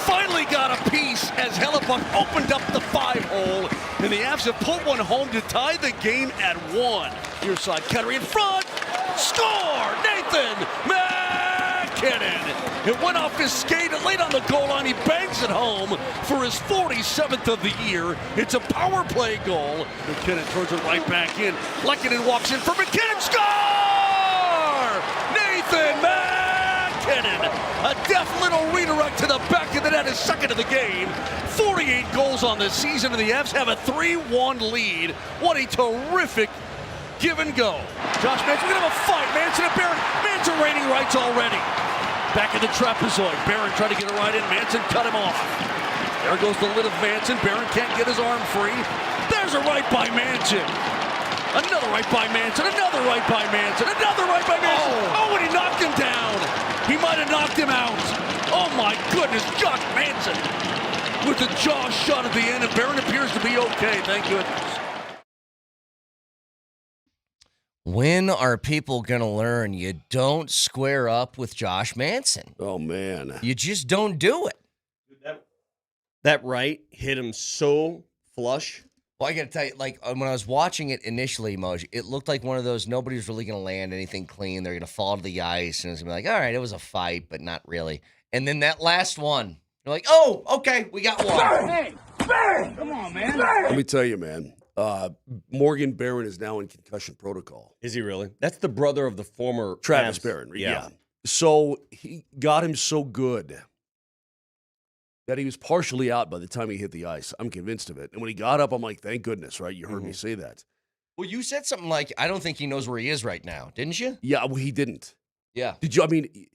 finally got a piece as Hellebuck opened up the 5-hole, and the Avs have pulled one home to tie the game at 1. Near side, Kettery in front, score! Nathan McKinnon. It went off his skate and late on the goal line. He bangs it home for his 47th of the year. It's a power play goal. McKinnon turns it right back in. Lehkonen walks in for McKinnon. Score! Nathan McKinnon. A deft little redirect to the back of the net, his second of the game. 48 goals on the season, and the Avs have a 3-1 lead. What a terrific give and go. Josh Manson, we're going to have a fight. Manson and Barron. Manson reigning rights already. Back in the trapezoid. Barron tried to get a right in. Manson cut him off. There goes the lid of Manson. Barron can't get his arm free. There's a right by Manson. Another right by Manson. Another right by Manson. Another right by Manson. Oh, and he knocked him down. He might have knocked him out. Oh, my goodness. Josh Manson with the jaw shot at the end, and Barron appears to be okay. Thank goodness. When are people going to learn you don't square up with Josh Manson? Oh, man. You just don't do it. That right hit him so flush. Well, I got to tell you, like, when I was watching it initially, Moj, it looked like one of those, nobody's really going to land anything clean. They're going to fall to the ice, and it's going to be like, all right, it was a fight, but not really. And then that last one, you're like, oh, okay, we got one. Hey, bang! Come on, man. Bang! Let me tell you, man. Morgan Barron is now in concussion protocol. Is he really? That's the brother of the former Travis Avs. Barron. Yeah. So he got him so good that he was partially out by the time he hit the ice. I'm convinced of it. And when he got up, I'm like, thank goodness, right? You heard me say that. Well, you said something like, I don't think he knows where he is right now, didn't you? Yeah, well, he didn't. Yeah. Did you? I mean,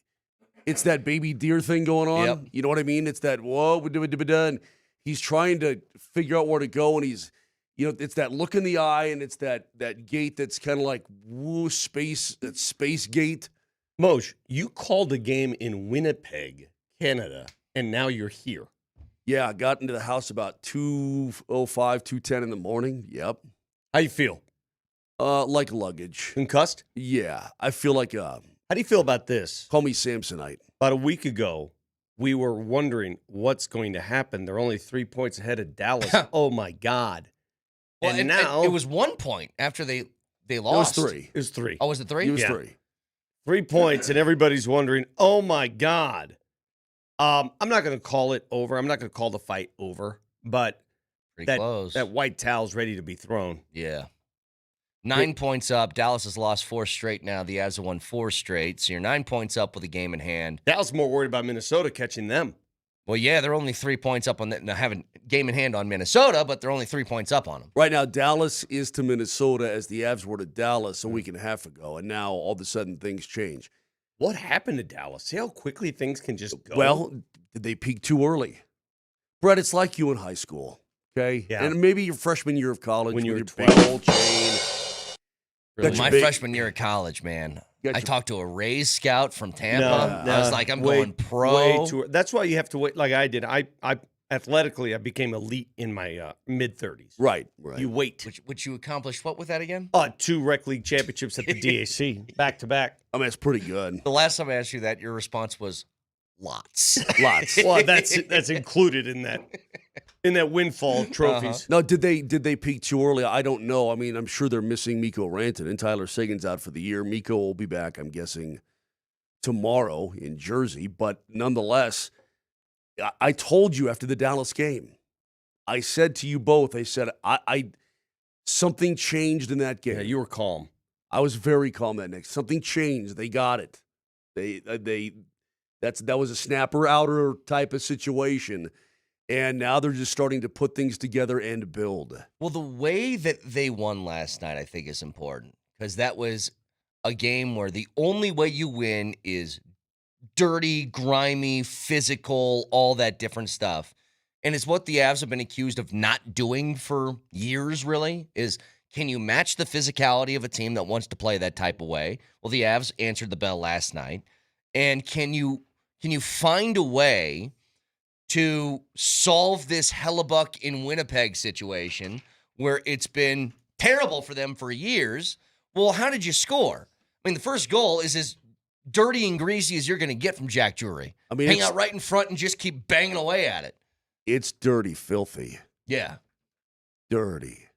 it's that baby deer thing going on. Yep. You know what I mean? It's that, whoa, and he's trying to figure out where to go, and he's, you know, it's that look in the eye, and it's that gate that's kind of like, woo, space, that space gate. Moj, you called a game in Winnipeg, Canada, and now you're here. Yeah, I got into the house about 2:05, 2:10 in the morning. Yep. How you feel? Like luggage. Concussed? Yeah, I feel like How do you feel about this? Call me Samsonite. About a week ago, we were wondering what's going to happen. They're only 3 points ahead of Dallas. Oh, my God. Well, and now... it was 1 point after they lost. It was 3. It was 3. Oh, was it 3? It was 3. 3 points, and everybody's wondering, oh, my God. I'm not going to call it over. I'm not going to call the fight over, but Pretty close. That white towel's ready to be thrown. Yeah. 9 points up. Dallas has lost 4 straight now. The Avs have won 4 straight. So you're 9 points up with a game in hand. Dallas more worried about Minnesota catching them. Well, yeah, they're only 3 points up on having game in hand on Minnesota, but they're only 3 points up on them. Right now, Dallas is to Minnesota as the Avs were to Dallas a week and a half ago, and now all of a sudden things change. What happened to Dallas? See how quickly things can just go? Well, did they peak too early? Brett, it's like you in high school, okay? Yeah. And maybe your freshman year of college when you're your 12. big gold chain. Really? My freshman year of college, man. I talked to a Rays scout from Tampa. No, I was like, I'm going pro. Way too, that's why you have to wait. Like I did. I athletically, I became elite in my mid-30s. Right. You wait. Which you accomplished what with that again? 2 rec league championships at the DAC, back to back. I mean, it's pretty good. The last time I asked you that, your response was lots. Lots. Well, that's included in that windfall trophies. No, did they peak too early? I don't know. I mean, I'm sure they're missing Mikko Rantanen, and Tyler Seguin's out for the year. Mikko will be back, I'm guessing, tomorrow in Jersey. But nonetheless, I told you after the Dallas game, I said to you both, I said, I something changed in that game. Yeah, you were calm. I was very calm that night. Something changed. They got it. That was a snapper outer type of situation. And now they're just starting to put things together and build. Well, the way that they won last night, I think, is important because that was a game where the only way you win is dirty, grimy, physical, all that different stuff. And it's what the Avs have been accused of not doing for years, really, is can you match the physicality of a team that wants to play that type of way? Well, the Avs answered the bell last night. And can you find a way to solve this Hellebuck in Winnipeg situation where it's been terrible for them for years? Well, how did you score? I mean, the first goal is as dirty and greasy as you're going to get from Jack Drury. I mean, hang out right in front and just keep banging away at it. It's dirty, filthy. Yeah. Dirty.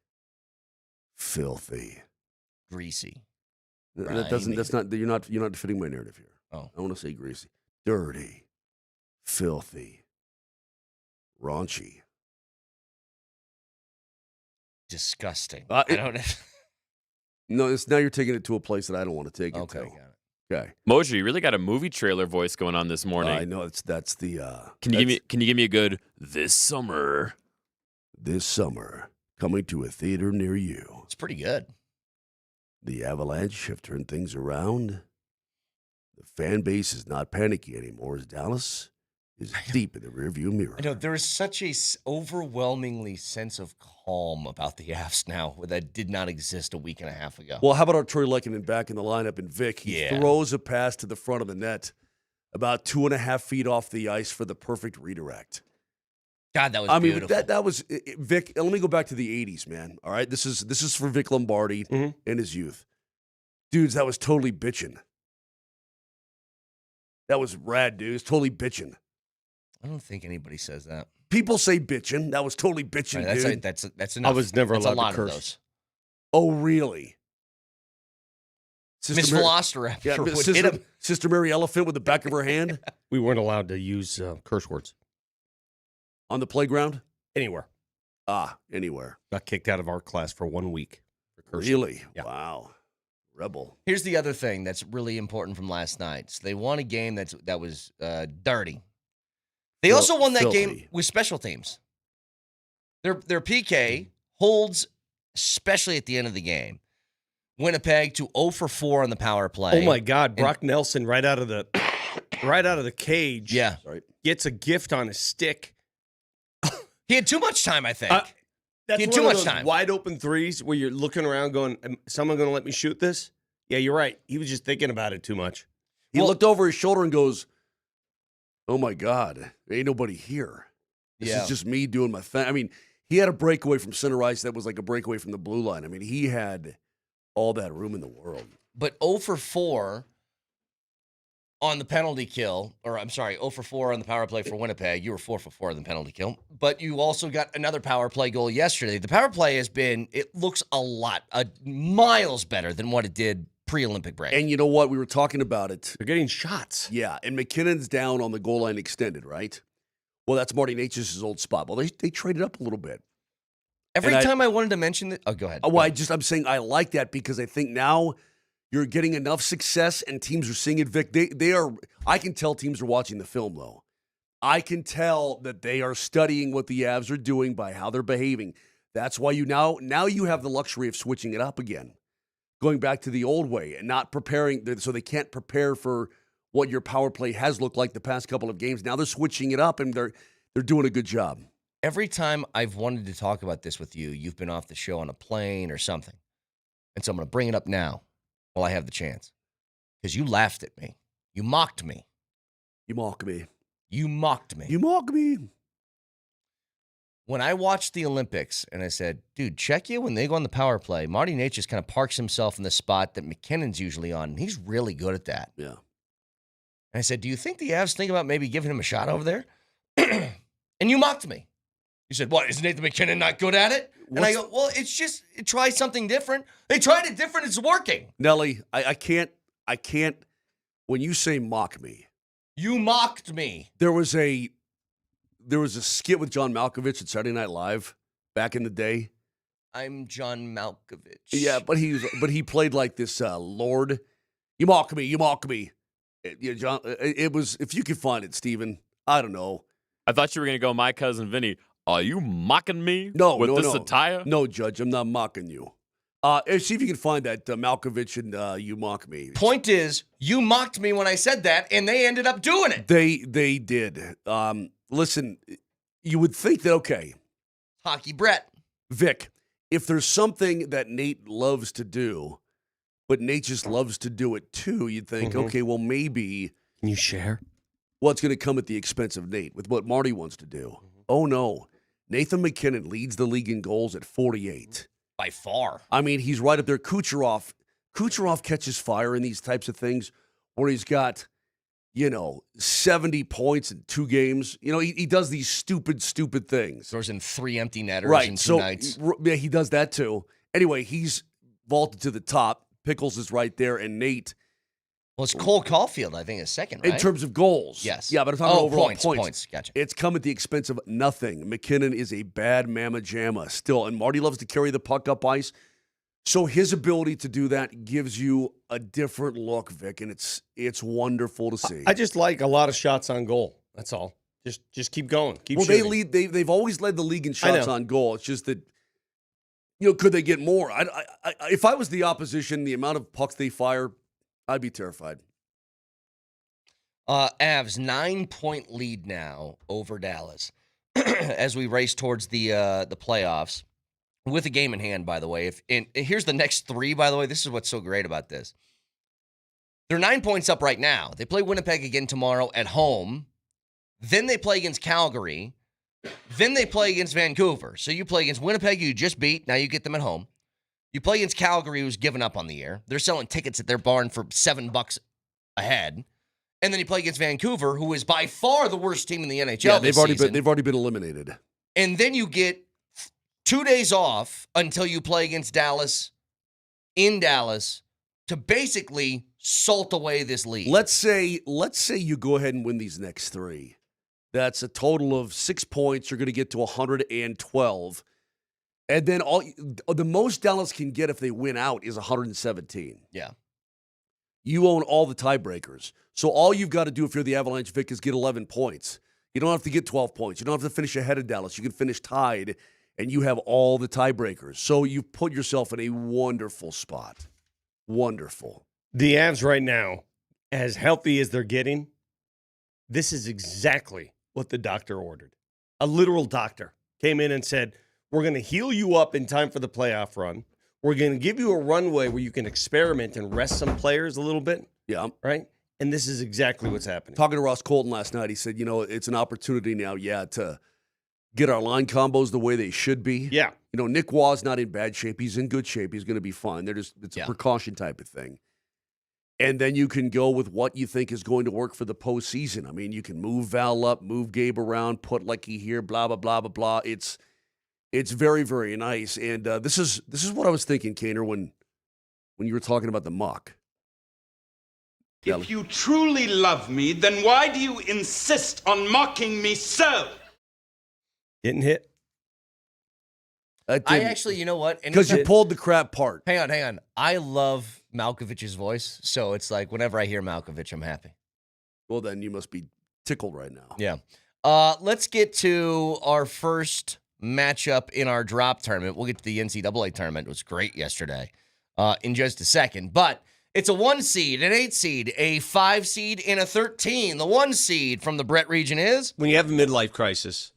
Filthy. Greasy. That doesn't. That's not. You're not fitting my narrative here. Oh. I want to say greasy. Dirty. Filthy. Raunchy. Disgusting. I don't. No, now you're taking it to a place that I don't want to take it to. Got it. Okay. Moser, you really got a movie trailer voice going on this morning. I know that's the. Can you give me a good this summer? This summer, coming to a theater near you. It's pretty good. The Avalanche have turned things around. The fan base is not panicky anymore as Dallas is deep in the rearview mirror. I know there is such a overwhelmingly sense of calm about the Avs now that did not exist a week and a half ago. Well, how about our Troy Lehkonen back in the lineup and Vic? He throws a pass to the front of the net about 2.5 feet off the ice for the perfect redirect. God, that was beautiful. I mean, that was Vic. Let me go back to the 80s, man. All right, this is for Vic Lombardi and his youth. Dudes, that was totally bitching. That was rad, dude. It's totally bitching. I don't think anybody says that. People say bitching. That was totally bitching, Right, dude. That's enough. I was never That's allowed a lot to curse. Of those. Oh, really? Miss Velociraptor would hit him. Sister Mary Elephant with the back of her hand. We weren't allowed to use curse words. On the playground? Anywhere. Anywhere. Got kicked out of art class for 1 week. For cursing. Really? Yeah. Wow. Rebel. Here's the other thing that's really important from last night. So they won a game that was dirty. They also won that game with special teams. Their PK holds, especially at the end of the game, Winnipeg to 0 for 4 on the power play. Oh my God, Brock Nelson right out of the cage. Yeah, gets a gift on his stick. He had too much time, I think. That's he had one too of much those time. Wide open threes where you're looking around going, "Is someone going to let me shoot this?" Yeah, you're right. He was just thinking about it too much. He looked over his shoulder and goes, "Oh my God, there ain't nobody here. This is just me doing my thing." I mean, he had a breakaway from center ice that was like a breakaway from the blue line. I mean, he had all that room in the world. But 0 for 4 on the penalty kill, or I'm sorry, 0 for 4 on the power play for Winnipeg. You were 4 for 4 on the penalty kill. But you also got another power play goal yesterday. The power play it looks miles better than what it did pre-Olympic break. And you know what? We were talking about it. They're getting shots. Yeah, and McKinnon's down on the goal line extended, right? Well, that's Marty Natchez' old spot. Well, they traded up a little bit. Every time I wanted to mention that, go ahead. Well, I'm saying I like that because I think now you're getting enough success and teams are seeing it, Vic. They are. I can tell teams are watching the film though. I can tell that they are studying what the Avs are doing by how they're behaving. That's why you now you have the luxury of switching it up again, going back to the old way and not preparing so they can't prepare for what your power play has looked like the past couple of games. Now they're switching it up and they're doing a good job. Every time I've wanted to talk about this with you, you've been off the show on a plane or something. And so I'm going to bring it up now while I have the chance. Because you laughed at me. You mocked me. You mock me. You mocked me. You mock me. When I watched the Olympics and I said, dude, check you when they go on the power play, Marty Natchez kind of parks himself in the spot that McKinnon's usually on. And he's really good at that. Yeah. And I said, do you think the Avs think about maybe giving him a shot over there? And you mocked me. You said, what, is Nathan McKinnon not good at it? And I go, well, it's just, try something different. They tried it different. It's working. Nelly, I can't, when you say mock me. You mocked me. There was a skit with John Malkovich at Saturday Night Live back in the day. I'm John Malkovich. Yeah, but he played like this lord. You mock me, you mock me. John, it was, if you could find it, Steven, I don't know. I thought you were going to go My Cousin Vinny. Are you mocking me with this attire? No, Judge, I'm not mocking you. See if you can find that Malkovich and You Mock Me. Point is, you mocked me when I said that, and they ended up doing it. They did. Listen, you would think that, okay. Hockey Brett. Vic, if there's something that Nate loves to do, but Nate just loves to do it too, you'd think, okay, well, maybe. Can you share? Well, it's going to come at the expense of Nate with what Marty wants to do. Oh, no. Nathan McKinnon leads the league in goals at 48. By far. I mean, he's right up there. Kucherov Kucherov catches fire in these types of things where he's got, 70 points in 2 games. He does these stupid things. Throws in 3 empty netters in 2 nights. Yeah, he does that too. Anyway, he's vaulted to the top. Pickles is right there, and Nate. Well, it's Cole Caulfield, I think, is second, right? In terms of goals. Yes. Yeah, but I'm talking overall points. Gotcha. It's come at the expense of nothing. McKinnon is a bad mamma jamma still, and Marty loves to carry the puck up ice. So his ability to do that gives you a different look, Vic, and it's wonderful to see. I just like a lot of shots on goal. That's all. Just keep going. Keep shooting. They've always led the league in shots on goal. It's just that, could they get more? If I was the opposition, the amount of pucks they fire, I'd be terrified. Avs 9-point lead now over Dallas as we race towards the playoffs with a game in hand. By the way, and here's the next 3. By the way, this is what's so great about this. They're 9 points up right now. They play Winnipeg again tomorrow at home. Then they play against Calgary. Then they play against Vancouver. So you play against Winnipeg, you just beat. Now you get them at home. You play against Calgary, who's given up on the year. They're selling tickets at their barn for $7 a head. And then you play against Vancouver, who is by far the worst team in the NHL. Yeah, they've already been eliminated. And then you get 2 days off until you play against Dallas in Dallas to basically salt away this league. Let's say you go ahead and win these next 3. That's a total of 6 points. You're going to get to 112. And then the most Dallas can get if they win out is 117. Yeah. You own all the tiebreakers. So all you've got to do if you're the Avalanche, Vic, is get 11 points. You don't have to get 12 points. You don't have to finish ahead of Dallas. You can finish tied, and you have all the tiebreakers. So you've put yourself in a wonderful spot. Wonderful. The Avs right now, as healthy as they're getting, this is exactly what the doctor ordered. A literal doctor came in and said, we're going to heal you up in time for the playoff run. We're going to give you a runway where you can experiment and rest some players a little bit. Yeah. Right? And this is exactly what's happening. Talking to Ross Colton last night, he said, it's an opportunity now, to get our line combos the way they should be. Yeah. Nick Waugh's not in bad shape. He's in good shape. He's going to be fine. It's a precaution type of thing. And then you can go with what you think is going to work for the postseason. I mean, you can move Val up, move Gabe around, put Lecky here, blah, blah, blah, blah, blah. It's very, very nice. And this is what I was thinking, Kaner, when you were talking about the muck. If you truly love me, then why do you insist on mocking me so? Getting hit. I actually, you know what? Because you pulled the crap part. Hang on. I love Malkovich's voice, so it's like whenever I hear Malkovich, I'm happy. Well, then you must be tickled right now. Yeah. Let's get to our first matchup in our drop tournament. We'll get to the NCAA tournament. It was great yesterday in just a second. But it's a 1 seed, an 8 seed, a 5 seed, and a 13. The 1 seed from the Brett region is? When you have a midlife crisis,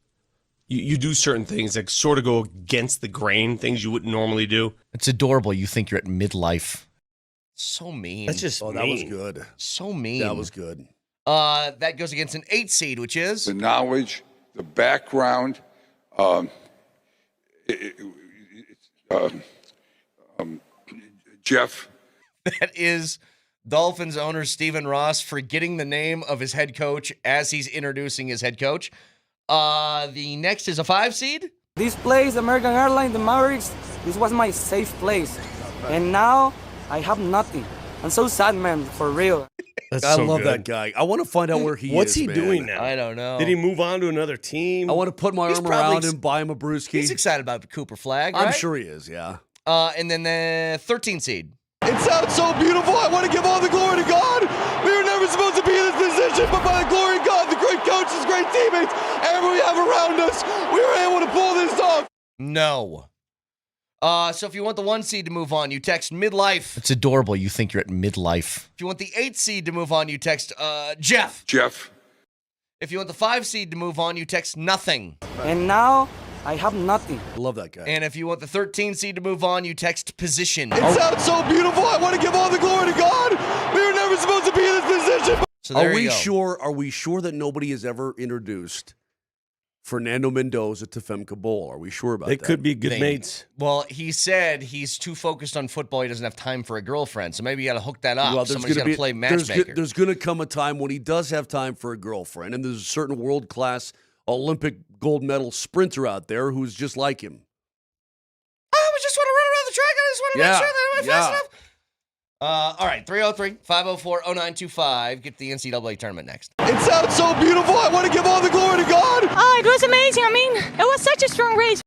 you do certain things that sort of go against the grain, things you wouldn't normally do. It's adorable. You think you're at midlife. So mean. That's just that was good. So mean. That was good. That goes against an 8 seed, which is? The knowledge, the background, Jeff. That is Dolphins owner Stephen Ross forgetting the name of his head coach as he's introducing his head coach. The next is a 5 seed. This place, American Airlines, the Mavericks, this was my safe place. And now I have nothing. I'm so sad, man, for real. I love that guy. I want to find out where he What's is. he doing now? I don't know. Did he move on to another team? I want to put my arm around him, buy him a brewski. He's excited about the Cooper flag, right? I'm sure he is, yeah. And then the 13 seed. It sounds so beautiful. I want to give all the glory to God. We were never supposed to be in this position, but by the glory of God, the great coaches, great teammates, everyone we have around us, we were able to pull this off. No. So if you want the 1 seed to move on, you text midlife. It's adorable. You think you're at midlife. If you want the 8 seed to move on, you text Jeff. Jeff. If you want the 5 seed to move on, you text nothing. And now I have nothing. I love that guy. And if you want the 13 seed to move on, you text position. It sounds so beautiful. I want to give all the glory to God. We were never supposed to be in this position. So there Are you we go. sure that nobody has ever introduced Fernando Mendoza to Femke Bowl. Are we sure about that? They could be good Maybe. mates. Well, he said he's too focused on football. He doesn't have time for a girlfriend. So maybe you got to hook that up. Well, Somebody's got to play there's matchmaker. There's going to come a time when he does have time for a girlfriend, and there's a certain world-class Olympic gold medal sprinter out there who's just like him. Oh, we just want to run around the track. I just want to make sure that I went fast enough. All right, 303-504-0925. Get the NCAA tournament next. It sounds so beautiful. I want to give all the glory to God. Oh, it was amazing. I mean, it was such a strong race.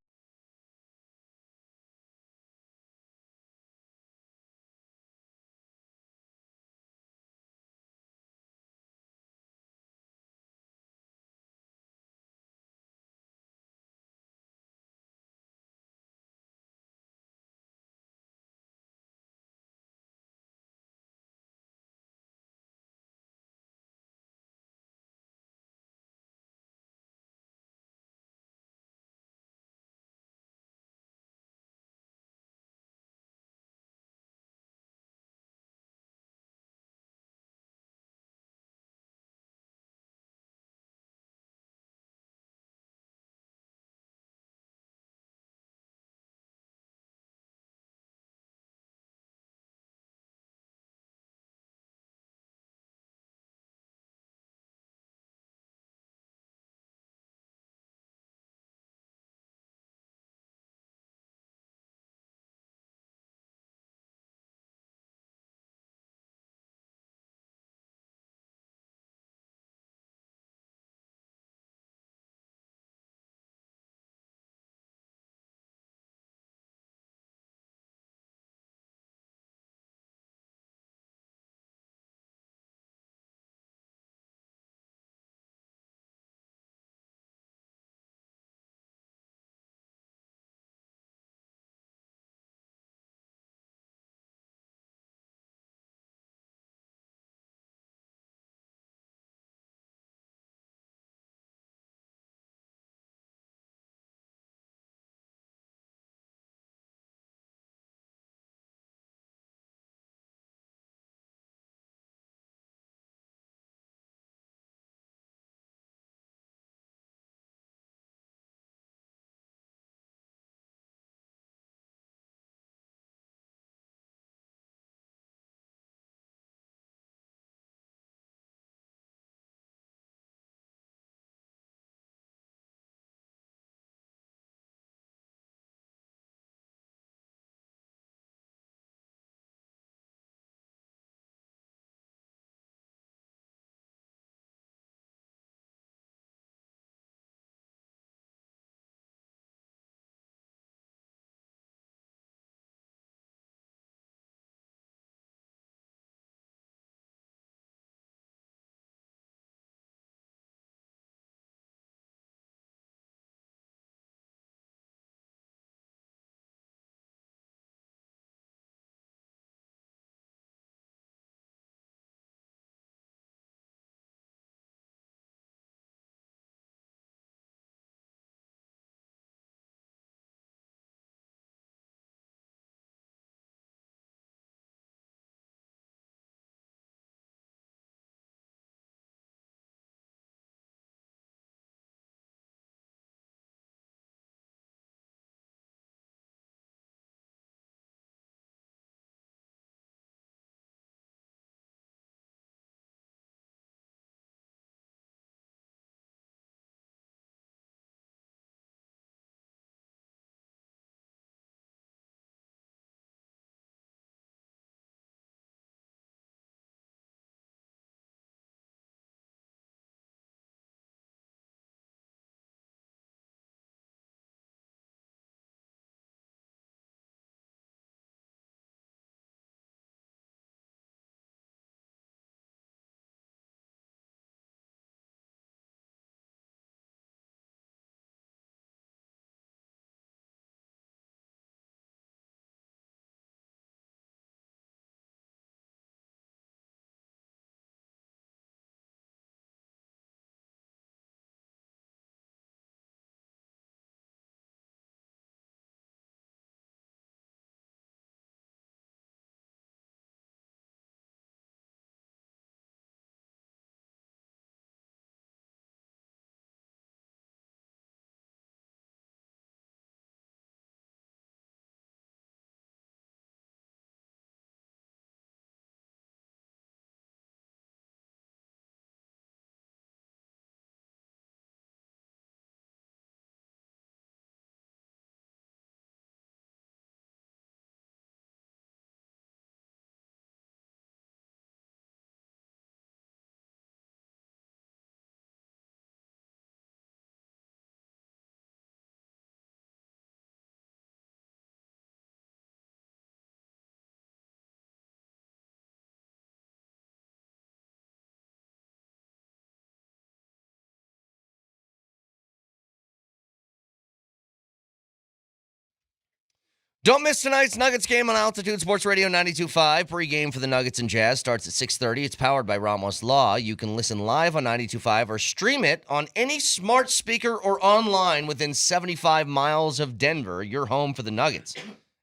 Don't miss tonight's Nuggets game on Altitude Sports Radio 92.5. Pre-game for the Nuggets and Jazz starts at 6:30. It's powered by Ramos Law. You can listen live on 92.5 or stream it on any smart speaker or online within 75 miles of Denver. You're home for the Nuggets.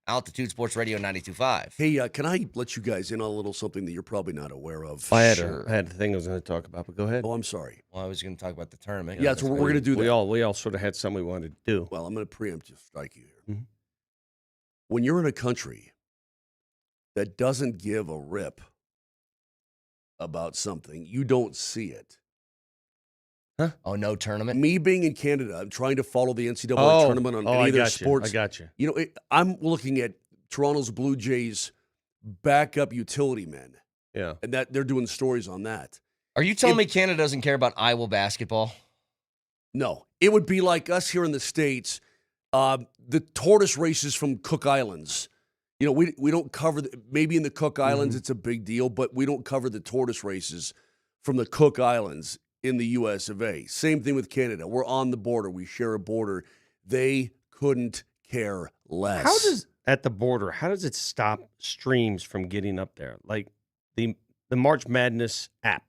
Altitude Sports Radio 92.5. Hey, can I let you guys in on a little something that you're probably not aware of? I had a thing I was going to talk about, but go ahead. Oh, I'm sorry. Well, I was going to talk about the tournament. Yeah, so we're going to do that. We all sort of had something we wanted to do. Well, I'm going to preemptive strike you here. Mm-hmm. When you're in a country that doesn't give a rip about something, you don't see it. Huh? Oh, no tournament? Me being in Canada, I'm trying to follow the NCAA tournament on any of their sports. I got you. You know, I'm looking at Toronto's Blue Jays backup utility men. Yeah. And that they're doing stories on that. Are you telling me Canada doesn't care about Iowa basketball? No. It would be like us here in the States, the tortoise races from Cook Islands. You know, we don't cover, maybe in the Cook Islands it's a big deal, but we don't cover the tortoise races from the Cook Islands in the U.S. of A. Same thing with Canada. We're on the border. We share a border. They couldn't care less. At the border, how does it stop streams from getting up there? Like the March Madness app.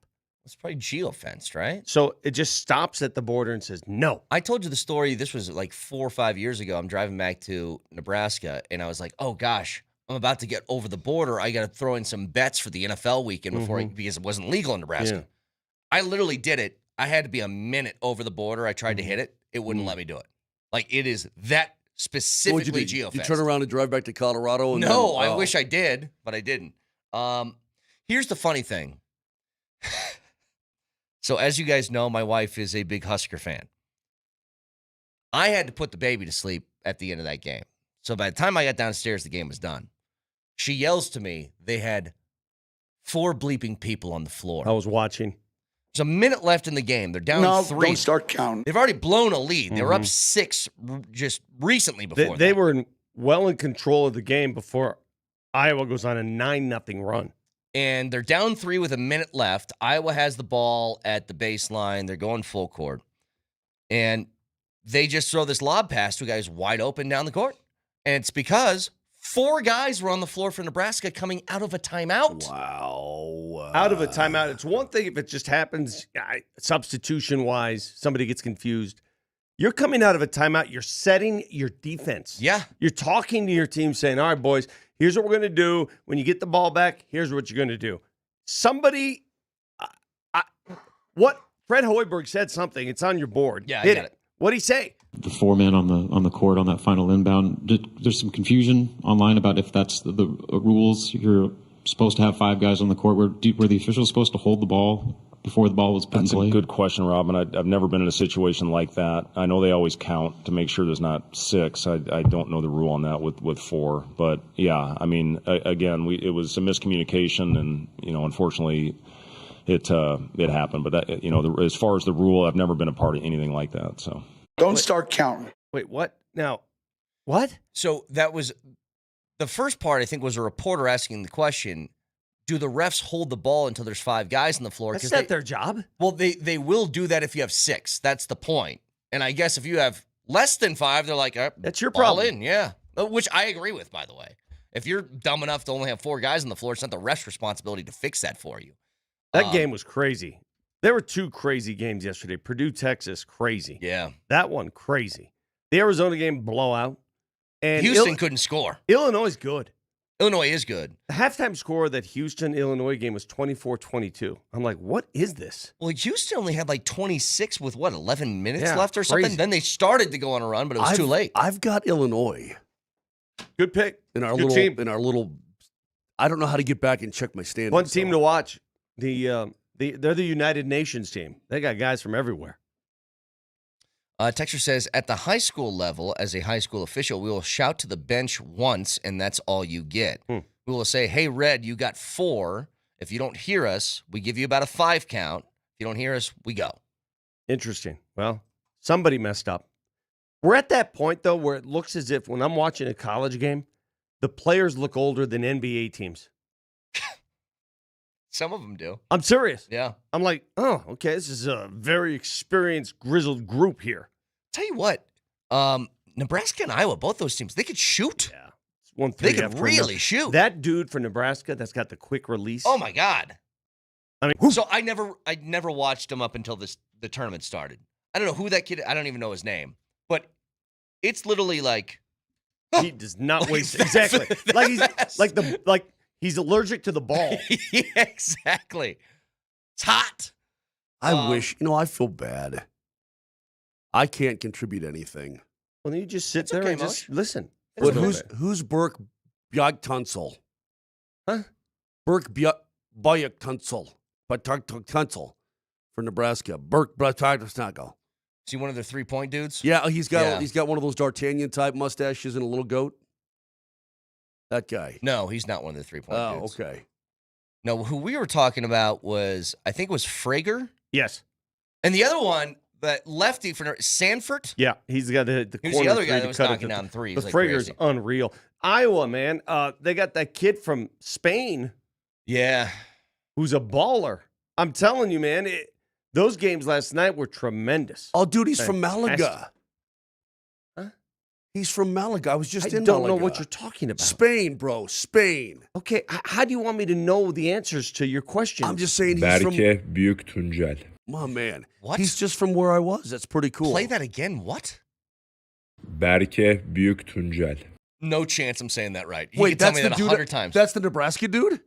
It's probably geofenced, right? So it just stops at the border and says, no. I told you the story. This was like 4 or 5 years ago. I'm driving back to Nebraska, and I was like, oh, gosh, I'm about to get over the border. I got to throw in some bets for the NFL weekend because it wasn't legal in Nebraska. Yeah. I literally did it. I had to be a minute over the border. I tried to hit it. It wouldn't let me do it. Like, it is that specifically geofenced. You turn around and drive back to Colorado? And I wish I did, but I didn't. Here's the funny thing. So as you guys know, my wife is a big Husker fan. I had to put the baby to sleep at the end of that game. So by the time I got downstairs, the game was done. She yells to me, they had 4 bleeping people on the floor. I was watching. There's a minute left in the game. They're down 3. Don't start counting. They've already blown a lead. They were up 6 just recently before They were well in control of the game before Iowa goes on a 9-0 run. And they're down 3 with a minute left. Iowa has the ball at the baseline. They're going full court. And they just throw this lob pass to a guy who's wide open down the court. And it's because 4 guys were on the floor for Nebraska coming out of a timeout. Wow. Out of a timeout. It's one thing if it just happens substitution-wise, somebody gets confused. You're coming out of a timeout. You're setting your defense. Yeah. You're talking to your team saying, all right, boys, here's what we're going to do. When you get the ball back, here's what you're going to do. Somebody, what Fred Hoiberg said something. It's on your board. Yeah, I got it. What'd he say? The 4 men on the court on that final inbound. There's some confusion online about if that's the rules. You're supposed to have 5 guys on the court. Were the officials supposed to hold the ball before the ball was put in play? That's a good question, Rob, and I've never been in a situation like that. I know they always count to make sure there's not 6. I don't know the rule on that with 4. But, yeah, I mean, again, it was a miscommunication, and, unfortunately it happened. But, that, as far as the rule, I've never been a part of anything like that. So Don't start counting. Wait, what? Now, what? So that was the first part, I think, was a reporter asking the question, do the refs hold the ball until there's 5 guys on the floor? That's not their job. Well, they will do that if you have 6. That's the point. And I guess if you have less than 5, they're like, that's your ball problem. In, yeah. Which I agree with, by the way. If you're dumb enough to only have 4 guys on the floor, it's not the ref's responsibility to fix that for you. That game was crazy. There were 2 crazy games yesterday. Purdue, Texas, crazy. Yeah. That one, crazy. The Arizona game, blowout. And Houston couldn't score. Illinois is good. Illinois is good. The halftime score of that Houston-Illinois game was 24-22. I'm like, what is this? Well, Houston only had like 26 with, 11 minutes left or crazy. something? Then they started to go on a run, but it was too late. I've got Illinois. Good pick. In our Good team. I don't know how to get back and check my standings. One team to watch. They're the United Nations team. They got guys from everywhere. Texter says, at the high school level, as a high school official, we will shout to the bench once, and that's all you get. We will say, hey, Red, you got 4. If you don't hear us, we give you about a 5 count. If you don't hear us, we go. Interesting. Well, somebody messed up. We're at that point, though, where it looks as if when I'm watching a college game, the players look older than NBA teams. Some of them do. I'm serious. Yeah. I'm like, oh, okay, this is a very experienced, grizzled group here. Tell you what, Nebraska and Iowa, both those teams, they could shoot. Yeah. won 3 They could after really enough. shoot. That dude for Nebraska that's got the quick release. Oh my God. I mean, so I never watched him up until the tournament started. I don't know who that kid. I don't even know his name, but it's literally like he does not waste exactly like he's allergic to the ball. Yeah, exactly. It's hot. I wish, I feel bad. I can't contribute anything. Well, then you just sit there and just listen. But who's Burke Bjagtunzel? Huh? Burke Bjagtunzel. Bjagtunzel for Nebraska. Burke Bjagtunzel. Is he one of the 3-point dudes? Yeah, he's got one of those D'Artagnan type mustaches and a little goat. That guy. No, he's not one of the 3-point dudes. Oh, okay. No, who we were talking about was, I think it was Frager. Yes. And the other one, that lefty for Sanford. Yeah, he's got the Who's corner the other three guy to that was cut it knocking to down threes The like Frager's crazy. unreal. Iowa, man, they got that kid from Spain. Yeah. Who's a baller. I'm telling you, man, those games last night were tremendous. Oh, dude, he's from Fantastic. Malaga. Huh? He's from Malaga. I was just in don't Malaga. know what you're talking about. Spain, bro. Spain. Okay, how do you want me to know the answers to your questions? I'm just saying he's from... Büyük Tuncel. My man. What? He's just from where I was. That's pretty cool. Play that again. What? Berke Büyük Tuncel. No chance I'm saying that right. He Wait, could tell that's me the that dude. 100 times. That's the Nebraska dude?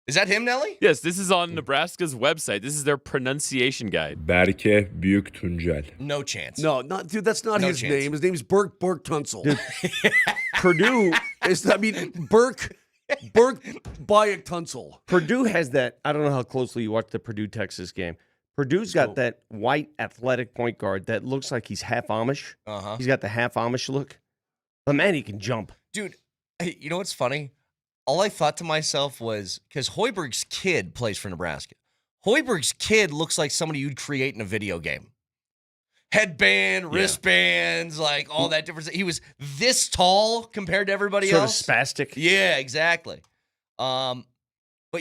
Is that him, Nelly? Yes, this is on Nebraska's website. This is their pronunciation guide. Berke Büyük Tuncel. No chance. No, dude, that's not No his chance. name. His name's Burke Tunzel. Purdue Burke Bayek Tunzel. Purdue has that. I don't know how closely you watched the Purdue-Texas game. Purdue's got that white athletic point guard that looks like he's half Amish. Uh-huh. He's got the half Amish look. But man, he can jump. Dude, hey, you know what's funny? All I thought to myself was, because Hoiberg's kid plays for Nebraska. Hoiberg's kid looks like somebody you'd create in a video game. Headband, wristbands, like all that different. He was this tall compared to everybody else. Sort of spastic. Yeah, exactly. But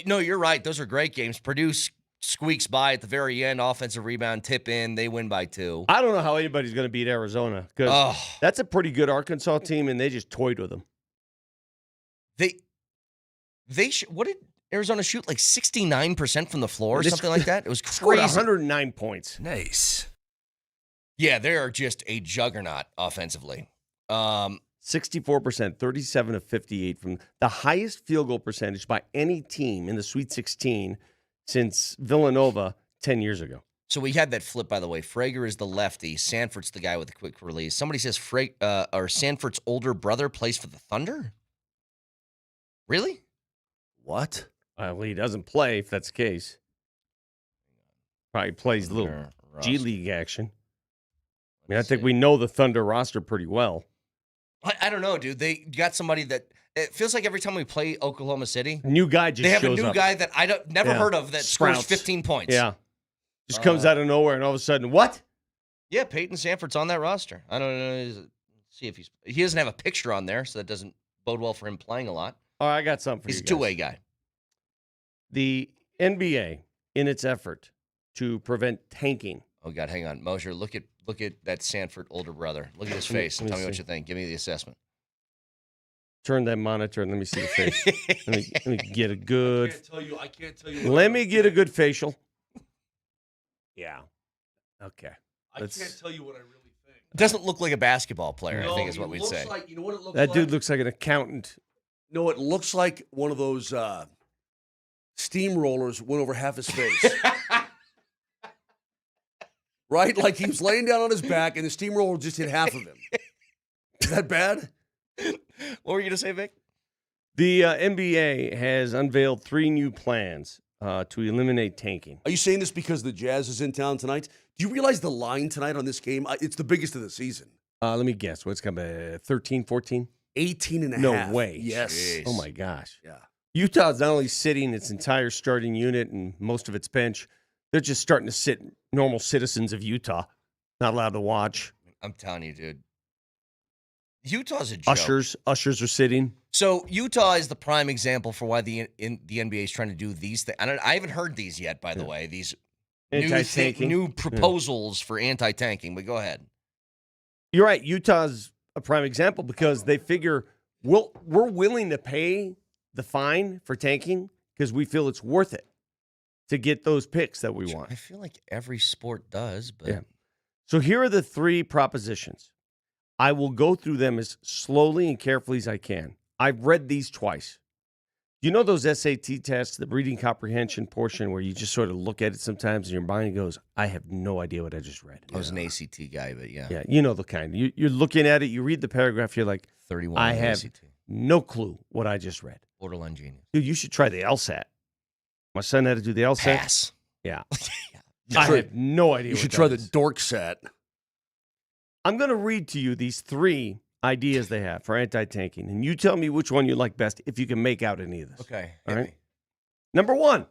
no, you're right. Those are great games. Purdue squeaks by at the very end. Offensive rebound, tip in. They win by 2. I don't know how anybody's going to beat Arizona because that's a pretty good Arkansas team, and they just toyed with them. What did Arizona shoot? Like 69% from the floor or They something like that? It was Scored crazy. 109 points. Nice. Yeah, they are just a juggernaut offensively. 64%, 37 of 58 from the highest field goal percentage by any team in the Sweet 16 since Villanova 10 years ago. So we had that flip, by the way. Frager is the lefty. Sanford's the guy with the quick release. Somebody says Sanford's older brother plays for the Thunder? Really? What? Well, he doesn't play if that's the case. Probably plays a little G League action. I mean, I think we know the Thunder roster pretty well. I don't know, dude. They got somebody that it feels like every time we play Oklahoma City, A new guy just they have a shows new up. guy that I never heard of that scores Sprouts. 15 points. Yeah. Just comes out of nowhere, and all of a sudden, what? Yeah, Peyton Sanford's on that roster. I don't know. Let's see if he doesn't have a picture on there, so that doesn't bode well for him playing a lot. All right, I got something for He's you a guys. two-way guy. The NBA, in its effort to prevent tanking. Oh God, hang on, Moser. Look at that Sanford older brother. Look at his face and Let tell me me what see. you think. Give me the assessment. Turn that monitor and let me see the face. let me get a good. I can't tell you. Let me get a good facial. Yeah. Okay. can't tell you what I really think. Doesn't look like a basketball player. I think is what we'd say. You know what it looks That like? dude looks like an accountant. No, it looks like one of those steamrollers went over half his face. Right? Like he was laying down on his back and the steamroller just hit half of him. Is that bad? What were you going to say, Vic? The NBA has unveiled 3 new plans to eliminate tanking. Are you saying this because the Jazz is in town tonight? Do you realize the line tonight on this game? It's the biggest of the season. Let me guess. What's coming? 13, 14? 18 and a No half. way. Yes. Jeez. Oh, my gosh. Yeah. Utah's not only sitting its entire starting unit and most of its bench, they're just starting to sit normal citizens of Utah, not allowed to watch. I'm telling you, dude. Utah's a joke. Ushers are sitting. So Utah is the prime example for why the NBA is trying to do these things. I haven't heard these yet, by the way. These Anti-tanking. new proposals for anti-tanking. But go ahead. You're right. Utah's a prime example because they figure we're willing to pay the fine for tanking because we feel it's worth it to get those picks that we want. I feel like every sport does, but Yeah. So here are the 3 propositions. I will go through them as slowly and carefully as I can. I've read these twice. You know those SAT tests, the reading comprehension portion, where you just sort of look at it sometimes and your mind goes, I have no idea what I just read. I was an ACT guy, but yeah. Yeah, you know the kind. You're looking at it, you read the paragraph, you're like, 31 I on the have ACT. no clue what I just read. Borderline genius. Dude, you should try the LSAT. My son had to do the LSAT. Pass. Yeah. I have no idea You what should that try the is. dork set. I'm going to read to you these 3 ideas they have for anti-tanking, and you tell me which one you like best if you can make out any of this. Okay. All right. Number 1,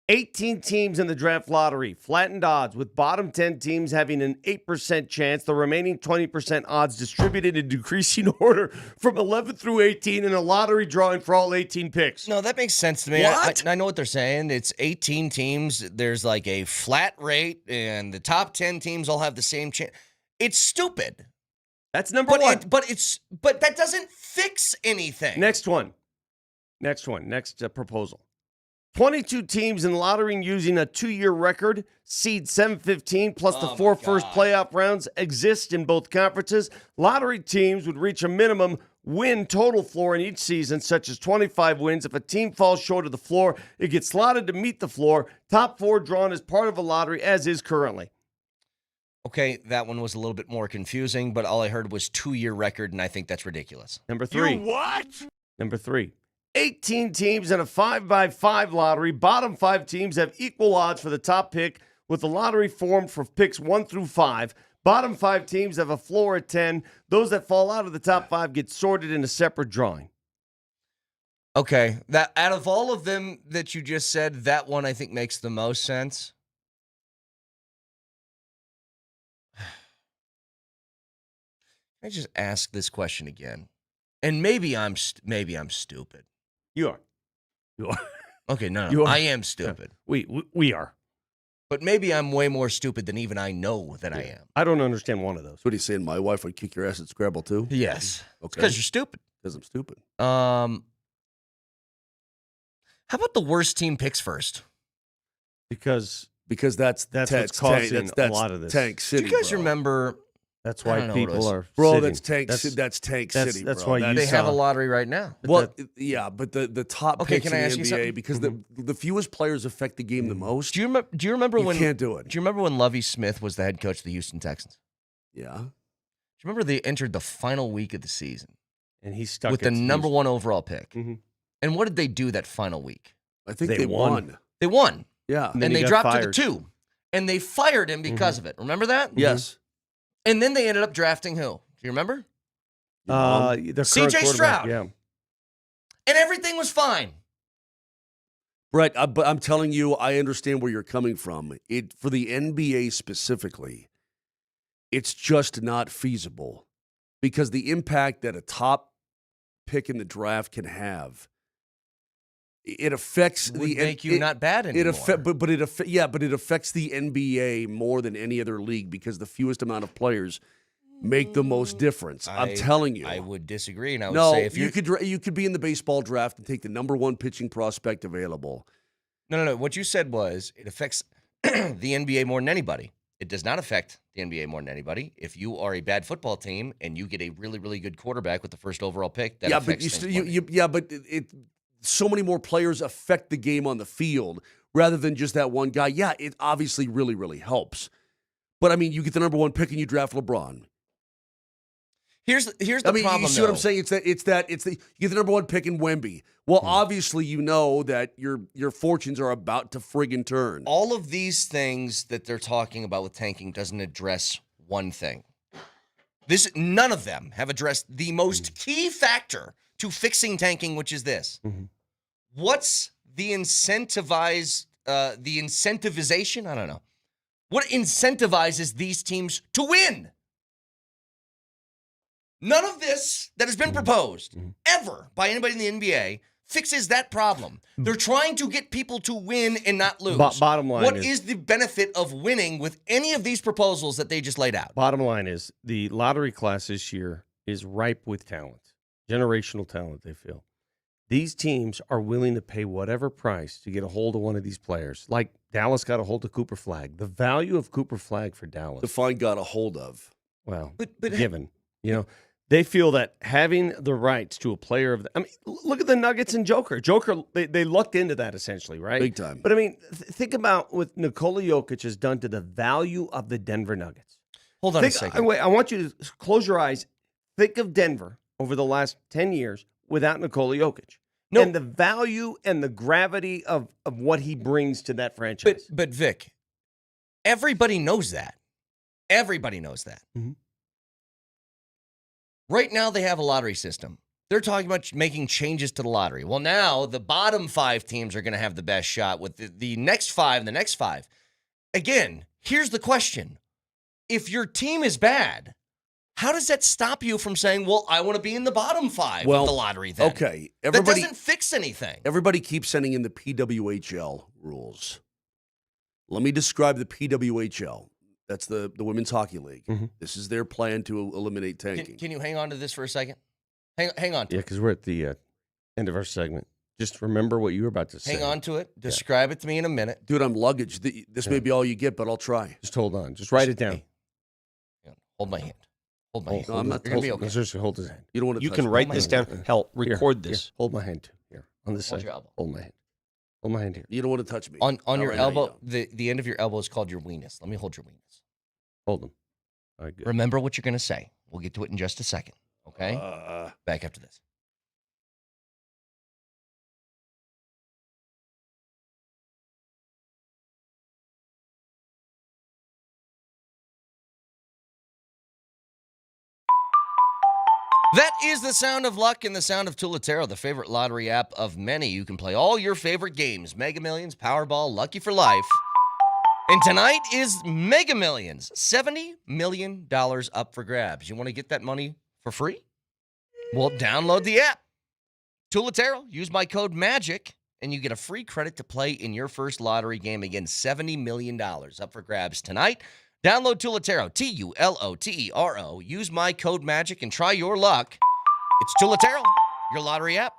18 teams in the draft lottery, flattened odds, with bottom 10 teams having an 8% chance, the remaining 20% odds distributed in decreasing order from 11 through 18 in a lottery drawing for all 18 picks. No, that makes sense to me. What? I know what they're saying. It's 18 teams. There's like a flat rate, and the top 10 teams all have the same chance. It's stupid. That's number 1. But that doesn't fix anything. Next proposal. 22 teams in lottery using a 2-year record. Seed 715 plus the 4 first playoff rounds exist in both conferences. Lottery teams would reach a minimum win total floor in each season, such as 25 wins. If a team falls short of the floor, it gets slotted to meet the floor. Top 4 drawn as part of a lottery, as is currently. Okay, that one was a little bit more confusing, but all I heard was 2-year record, and I think that's ridiculous. Number 3. You what? Number 3. 18 teams in a 5x5 lottery. Bottom 5 teams have equal odds for the top pick, with the lottery formed for picks 1 through 5. Bottom 5 teams have a floor at 10. Those that fall out of the top 5 get sorted in a separate drawing. Okay, that out of all of them that you just said, that one I think makes the most sense. I just ask this question again, and maybe I'm stupid. You are. Okay, no, You are. I am stupid. We are. But maybe I'm way more stupid than even I know that I am. I don't understand one of those. What are you saying? My wife would kick your ass at Scrabble too? Yes. Okay. Because you're stupid. Because I'm stupid. How about the worst team picks first? Because that's what's causing a lot of this. Tank City. Do you guys bro. remember? That's why people are bro. sitting. That's Tank City. That's bro. why They have a lottery right now. Well, yeah, but the top Okay, picks can I in ask the you NBA something? because the fewest players affect the game the most. Do you remember when you can't do it? Do you remember when Lovie Smith was the head coach of the Houston Texans? Yeah. Do you remember they entered the final week of the season and he stuck with the it to number Houston. 1 overall pick? Mm-hmm. And what did they do that final week? I think they won. They won. Yeah. And then he they got dropped fired. to the 2. And they fired him because of it. Remember that? Yes. And then they ended up drafting who? Do you remember? Their C.J. current quarterback, Stroud. Yeah. And everything was fine. Brett, but I'm telling you, I understand where you're coming from. For the NBA specifically, it's just not feasible because the impact that a top pick in the draft can have, it affects Would the make you not bad anymore. But it affects the NBA more than any other league because the fewest amount of players make the most difference. I'm telling you. I would disagree, and I would No, say if you could be in the baseball draft and take the number 1 pitching prospect available. No. What you said was it affects the NBA more than anybody. It does not affect the NBA more than anybody. If you are a bad football team and you get a really, really good quarterback with the first overall pick, that affects things. So many more players affect the game on the field rather than just that one guy. Yeah, it obviously really, really helps. But I mean, you get the number 1 pick and you draft LeBron. Here's the problem. You see what I'm saying? You get the number 1 pick in Wemby. Well, obviously you know that your fortunes are about to friggin' turn. All of these things that they're talking about with tanking doesn't address one thing. None of them have addressed the most key factor to fixing tanking, which is this. Mm-hmm. What's the incentivization? I don't know. What incentivizes these teams to win? None of this that has been proposed ever by anybody in the NBA fixes that problem. They're trying to get people to win and not lose. Bottom line what is the benefit of winning with any of these proposals that they just laid out? Bottom line is the lottery class this year is ripe with talent. Generational talent, they feel. These teams are willing to pay whatever price to get a hold of one of these players. Like Dallas got a hold of Cooper Flagg. The value of Cooper Flagg for Dallas. Define got a hold of. Well, given. They feel that having the rights to a player of look at the Nuggets and Joker. Joker, they lucked into that essentially, right? Big time. But think about what Nikola Jokic has done to the value of the Denver Nuggets. Hold on a second. Wait, I want you to close your eyes. Think of Denver over the last 10 years without Nikola Jokic. No. And the value and the gravity of what he brings to that franchise. But Vic, everybody knows that. Everybody knows that. Mm-hmm. Right now, they have a lottery system. They're talking about making changes to the lottery. Well, now the bottom 5 teams are going to have the best shot with the next 5 and the next 5. Again, here's the question. If your team is bad, how does that stop you from saying, well, I want to be in the bottom 5 of the lottery then? Okay. That doesn't fix anything. Everybody keeps sending in the PWHL rules. Let me describe the PWHL. That's the Women's Hockey League. Mm-hmm. This is their plan to eliminate tanking. Can you hang on to this for a second? Hang on to it. Yeah, because we're at the end of our segment. Just remember what you were about to say. Hang on to it. Describe it to me in a minute. Dude, I'm luggage. This may be all you get, but I'll try. Just hold on. Just write it down. Hold my hand. Hold my hand. No, I'm not. You're going to be okay. Seriously, hold his hand. You don't want to. You can write this down. Hell, record this. Here, hold my hand too. Here on this side. Your elbow. Hold my hand. Hold my hand here. You don't want to touch me. On your elbow, the end of your elbow is called your weenus. Let me hold your weenus. Hold them. All right, good. Remember what you're going to say. We'll get to it in just a second. Okay? Back after this. That is the sound of luck and the sound of Tulatero, the favorite lottery app of many. You can play all your favorite games, Mega Millions, Powerball, Lucky for Life. And tonight is Mega Millions, $70 million up for grabs. You want to get that money for free? Well, download the app. Tulatero, use my code MAGIC, and you get a free credit to play in your first lottery game. Again, $70 million up for grabs tonight. Download Tulatero, Tulotero. Use my code MAGIC and try your luck. It's Tulatero, your lottery app.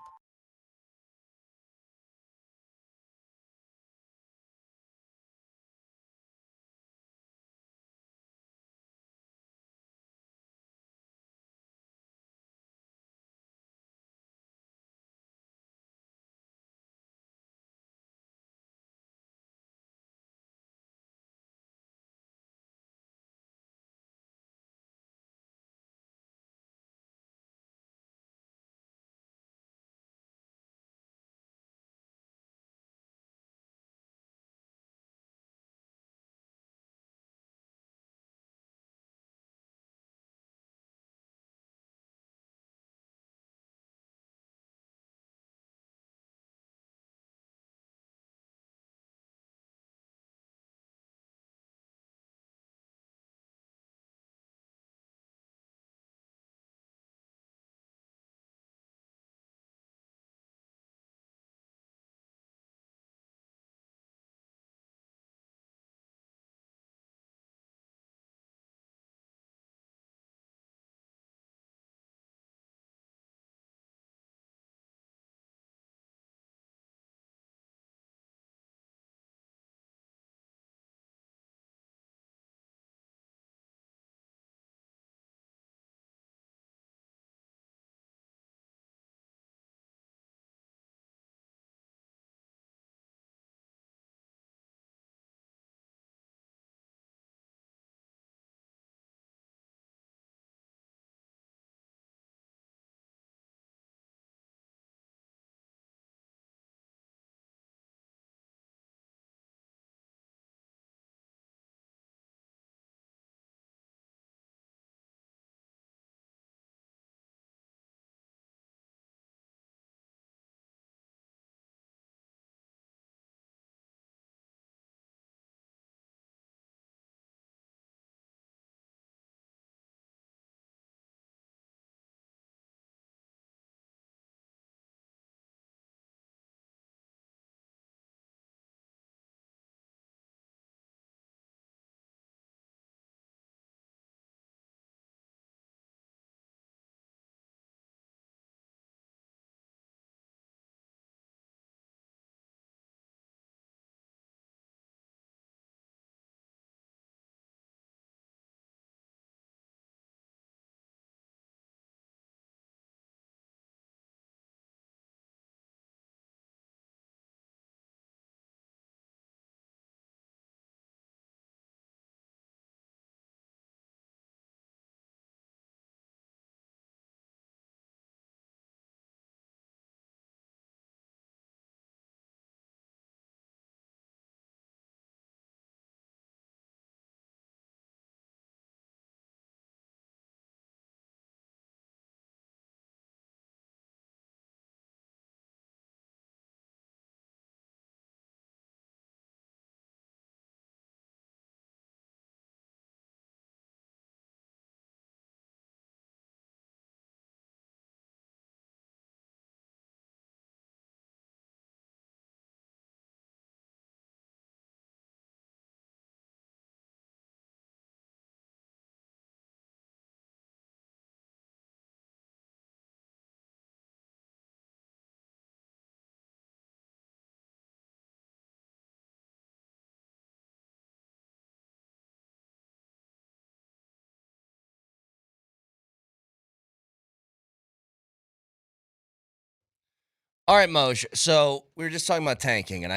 All right, Moser. So we were just talking about tanking, and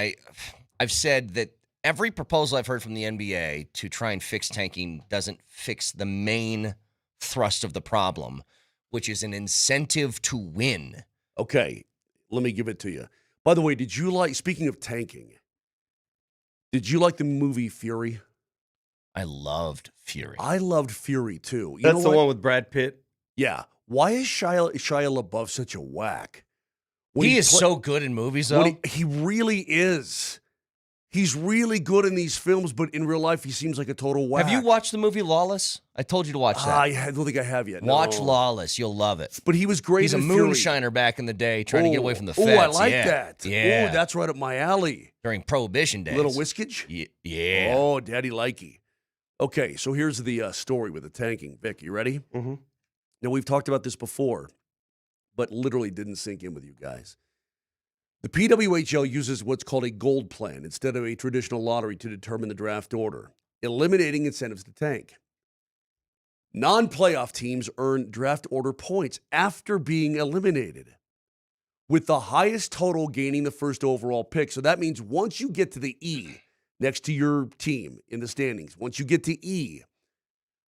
I've said that every proposal I've heard from the NBA to try and fix tanking doesn't fix the main thrust of the problem, which is an incentive to win. Okay, let me give it to you. By the way, speaking of tanking, did you like the movie Fury? I loved Fury. I loved Fury, too. That's the one with Brad Pitt? Yeah. Why is Shia LaBeouf such a whack? He is so good in movies, though. He really is. He's really good in these films, but in real life, he seems like a total whack. Have you watched the movie Lawless? I told you to watch that. I don't think I have yet. Watch No. Lawless. You'll love it. But he was great He's in a moonshiner back in the day trying to get away from the feds. Oh, I like that. Yeah. Oh, that's right up my alley. During Prohibition days. Little Whiskage? Yeah. Oh, Daddy Likey. Okay, so here's the story with the tanking. Vic, you ready? Mm-hmm. Now, we've talked about this before, but literally didn't sink in with you guys. The PWHL uses what's called a gold plan instead of a traditional lottery to determine the draft order, eliminating incentives to tank. Non-playoff teams earn draft order points after being eliminated, with the highest total gaining the first overall pick. So that means once you get to the E next to your team in the standings, once you get to E,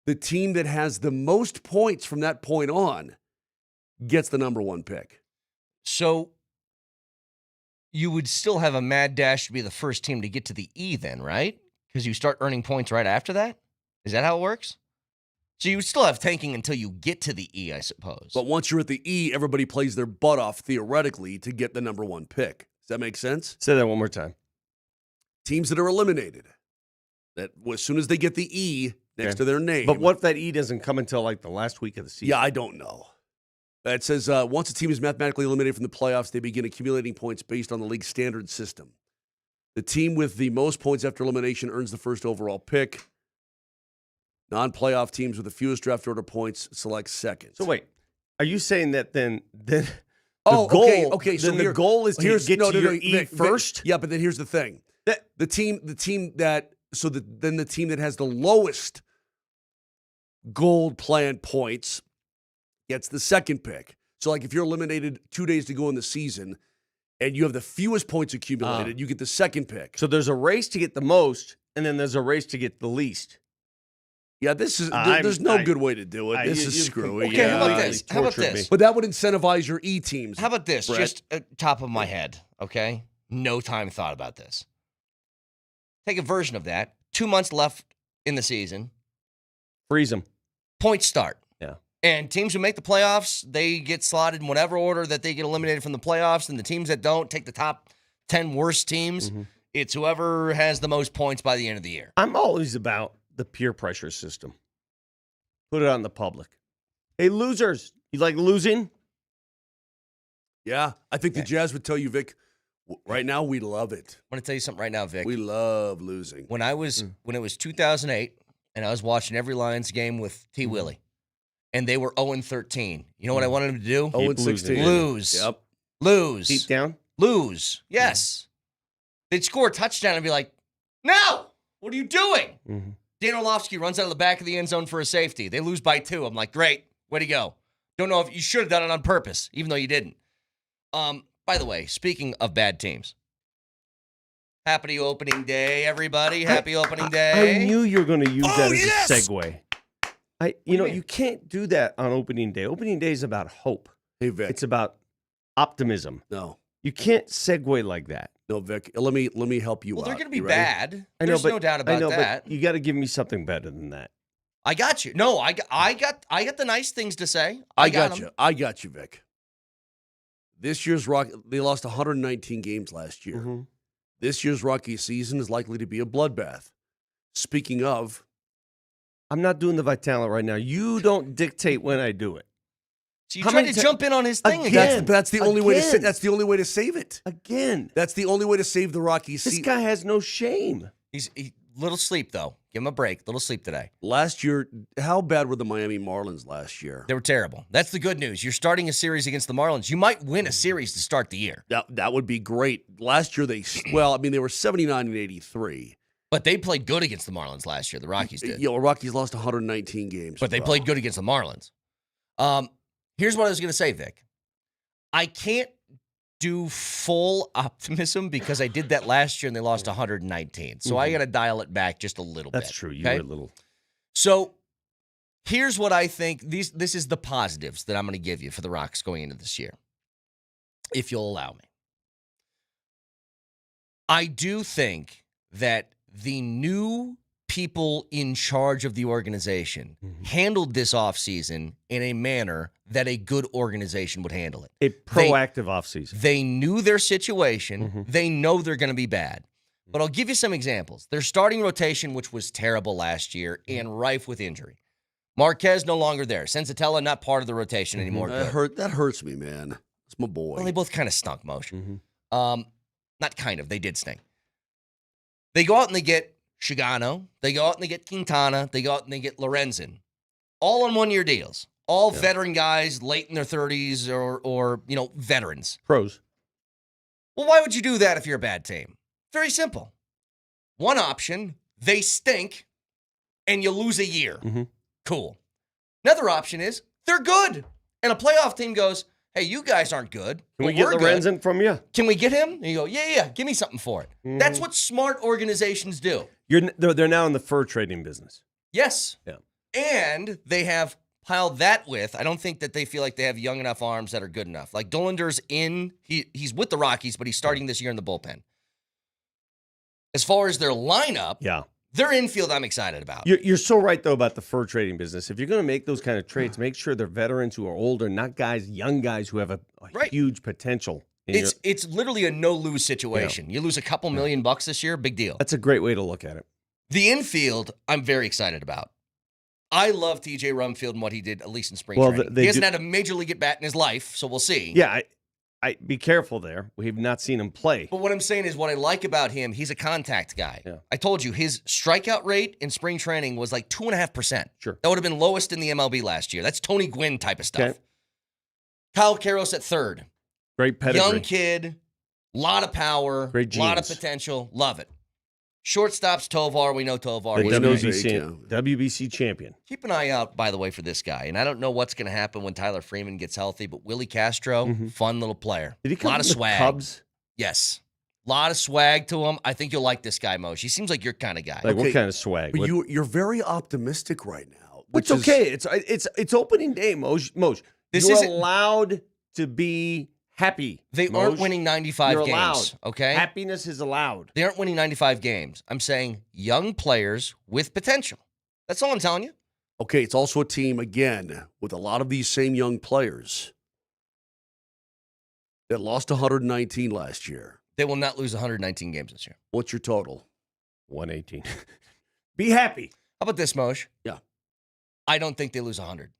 the team that has the most points from that point on gets the number one pick. So you would still have a mad dash to be the first team to get to the E then, right? Because you start earning points right after that? Is that how it works? So you would still have tanking until you get to the E, I suppose. But once you're at the E, everybody plays their butt off, theoretically, to get the number one pick. Does that make sense? Say that one more time. Teams that are eliminated, that as soon as they get the E next to their name. But what if that E doesn't come until like the last week of the season? Yeah, I don't know. It says once a team is mathematically eliminated from the playoffs, they begin accumulating points based on the league standard system. The team with the most points after elimination earns the first overall pick. Non-playoff teams with the fewest draft order points select second. So wait, are you saying that then the goal? Okay. So the goal is to get to your E first. Yeah, but then here's the thing: the team that has the lowest gold plan points gets the second pick. So, like, if you're eliminated 2 days to go in the season, and you have the fewest points accumulated, you get the second pick. So there's a race to get the most, and then there's a race to get the least. Yeah, this is there's no good way to do it. This is screwy. Okay, how about this? How about this? But that would incentivize your E teams. How about this? Brett? Just top of my head, okay? No time thought about this. Take a version of that. 2 months left in the season. Freeze them. Points start. Yeah. And teams who make the playoffs, they get slotted in whatever order that they get eliminated from the playoffs. And the teams that don't take the top 10 worst teams. Mm-hmm. It's whoever has the most points by the end of the year. I'm always about the peer pressure system. Put it on the public. Hey, losers, you like losing? Yeah, I think the Jazz would tell you, Vic, right now we love it. I want to tell you something right now, Vic. We love losing. When it was 2008, and I was watching every Lions game with T. Willie, and they were 0-13. You know what I wanted them to do? 0-16. Lose. Yep. Lose. Deep down? Lose. Yes. They'd score a touchdown and be like, no, what are you doing? Mm-hmm. Dan Orlovsky runs out of the back of the end zone for a safety. They lose by 2. I'm like, great, way to go. Don't know if you should have done it on purpose, even though you didn't. By the way, speaking of bad teams, happy opening day, everybody. Happy opening day. I knew you were going to use that as a segue. You can't do that on opening day. Opening day is about hope. Hey, Vic. It's about optimism. No. You can't segue like that. No, Vic, let me help you out. Well, they're going to be You ready? bad. There's no doubt about that. But you got to give me something better than that. I got you. No, I got the nice things to say. I got you, Vic. This year's Rocky, they lost 119 games last year. Mm-hmm. This year's Rockies season is likely to be a bloodbath. Speaking of, I'm not doing the Vitale right now. You don't dictate when I do it. So you tried to jump in on his thing again. That's the only way to that's the only way to save it. Again. That's the only way to save the Rockies. This guy has no shame. He's little sleep though. Give him a break. Little sleep today. Last year, how bad were the Miami Marlins last year? They were terrible. That's the good news. You're starting a series against the Marlins. You might win a series to start the year. That would be great. Last year they were 79 and 83. But they played good against the Marlins last year. The Rockies did. The Rockies lost 119 games. But they played good against the Marlins. Here's what I was going to say, Vic. I can't do full optimism because I did that last year and they lost 119. So I got to dial it back just a little bit. That's true. You okay? were a little. So here's what I think. This is the positives that I'm going to give you for the Rocks going into this year, if you'll allow me. I do think that the new people in charge of the organization handled this offseason in a manner that a good organization would handle it. A proactive offseason. They knew their situation. They know they're going to be bad. But I'll give you some examples. Their starting rotation, which was terrible last year and rife with injury. Marquez no longer there. Sensatella not part of the rotation anymore. That hurts me, man. It's my boy. Well, they both kind of stunk, Moshe. Not kind of. They did stink. They go out and they get Shigano. They go out and they get Quintana. They go out and they get Lorenzen. All on one-year deals. All veteran guys late in their 30s or veterans. Pros. Well, why would you do that if you're a bad team? Very simple. One option, they stink, and you lose a year. Cool. Another option is they're good, and a playoff team goes, hey, you guys aren't good. Can we get Lorenzen from you? Can we get him? And you go, yeah, give me something for it. That's what smart organizations do. They're now in the fur trading business. Yes. Yeah. And they have piled that with, I don't think that they feel like they have young enough arms that are good enough. Like Dollander's he's with the Rockies, but he's starting this year in the bullpen. As far as their lineup, their infield I'm excited about. You're so right, though, about the fur trading business. If you're going to make those kind of trades, make sure they're veterans who are older, not young guys who have a huge potential. It's literally a no-lose situation. You lose a couple $1 million this year, big deal. That's a great way to look at it. The infield, I'm very excited about. I love TJ Rumfield and what he did, at least in spring training. He hasn't had a major league at bat in his life, so we'll see. Yeah, I be careful there. We have not seen him play. But what I'm saying is what I like about him, he's a contact guy. Yeah. I told you, his strikeout rate in spring training was like 2.5%. Sure. That would have been lowest in the MLB last year. That's Tony Gwynn type of stuff. Okay. Kyle Karros at third. Great pedigree. Young kid, lot of power, great genes. Lot of potential. Love it. Shortstop's Tovar. We know Tovar. The WBC champion. Keep an eye out, by the way, for this guy. And I don't know what's going to happen when Tyler Freeman gets healthy, but Willie Castro, fun little player. Did he come a lot of from swag. The Cubs? Yes. A lot of swag to him. I think you'll like this guy, Moshe. He seems like your kind of guy. Like what kind of swag? But you're very optimistic right now. It's okay. It's opening day, Moshe. You're allowed to be happy. They aren't winning 95 You're games. Allowed. Okay? Happiness is allowed. They aren't winning 95 games. I'm saying young players with potential. That's all I'm telling you. Okay, it's also a team, again, with a lot of these same young players that lost 119 last year. They will not lose 119 games this year. What's your total? 118. Be happy. How about this, Moshe? Yeah. I don't think they lose 100.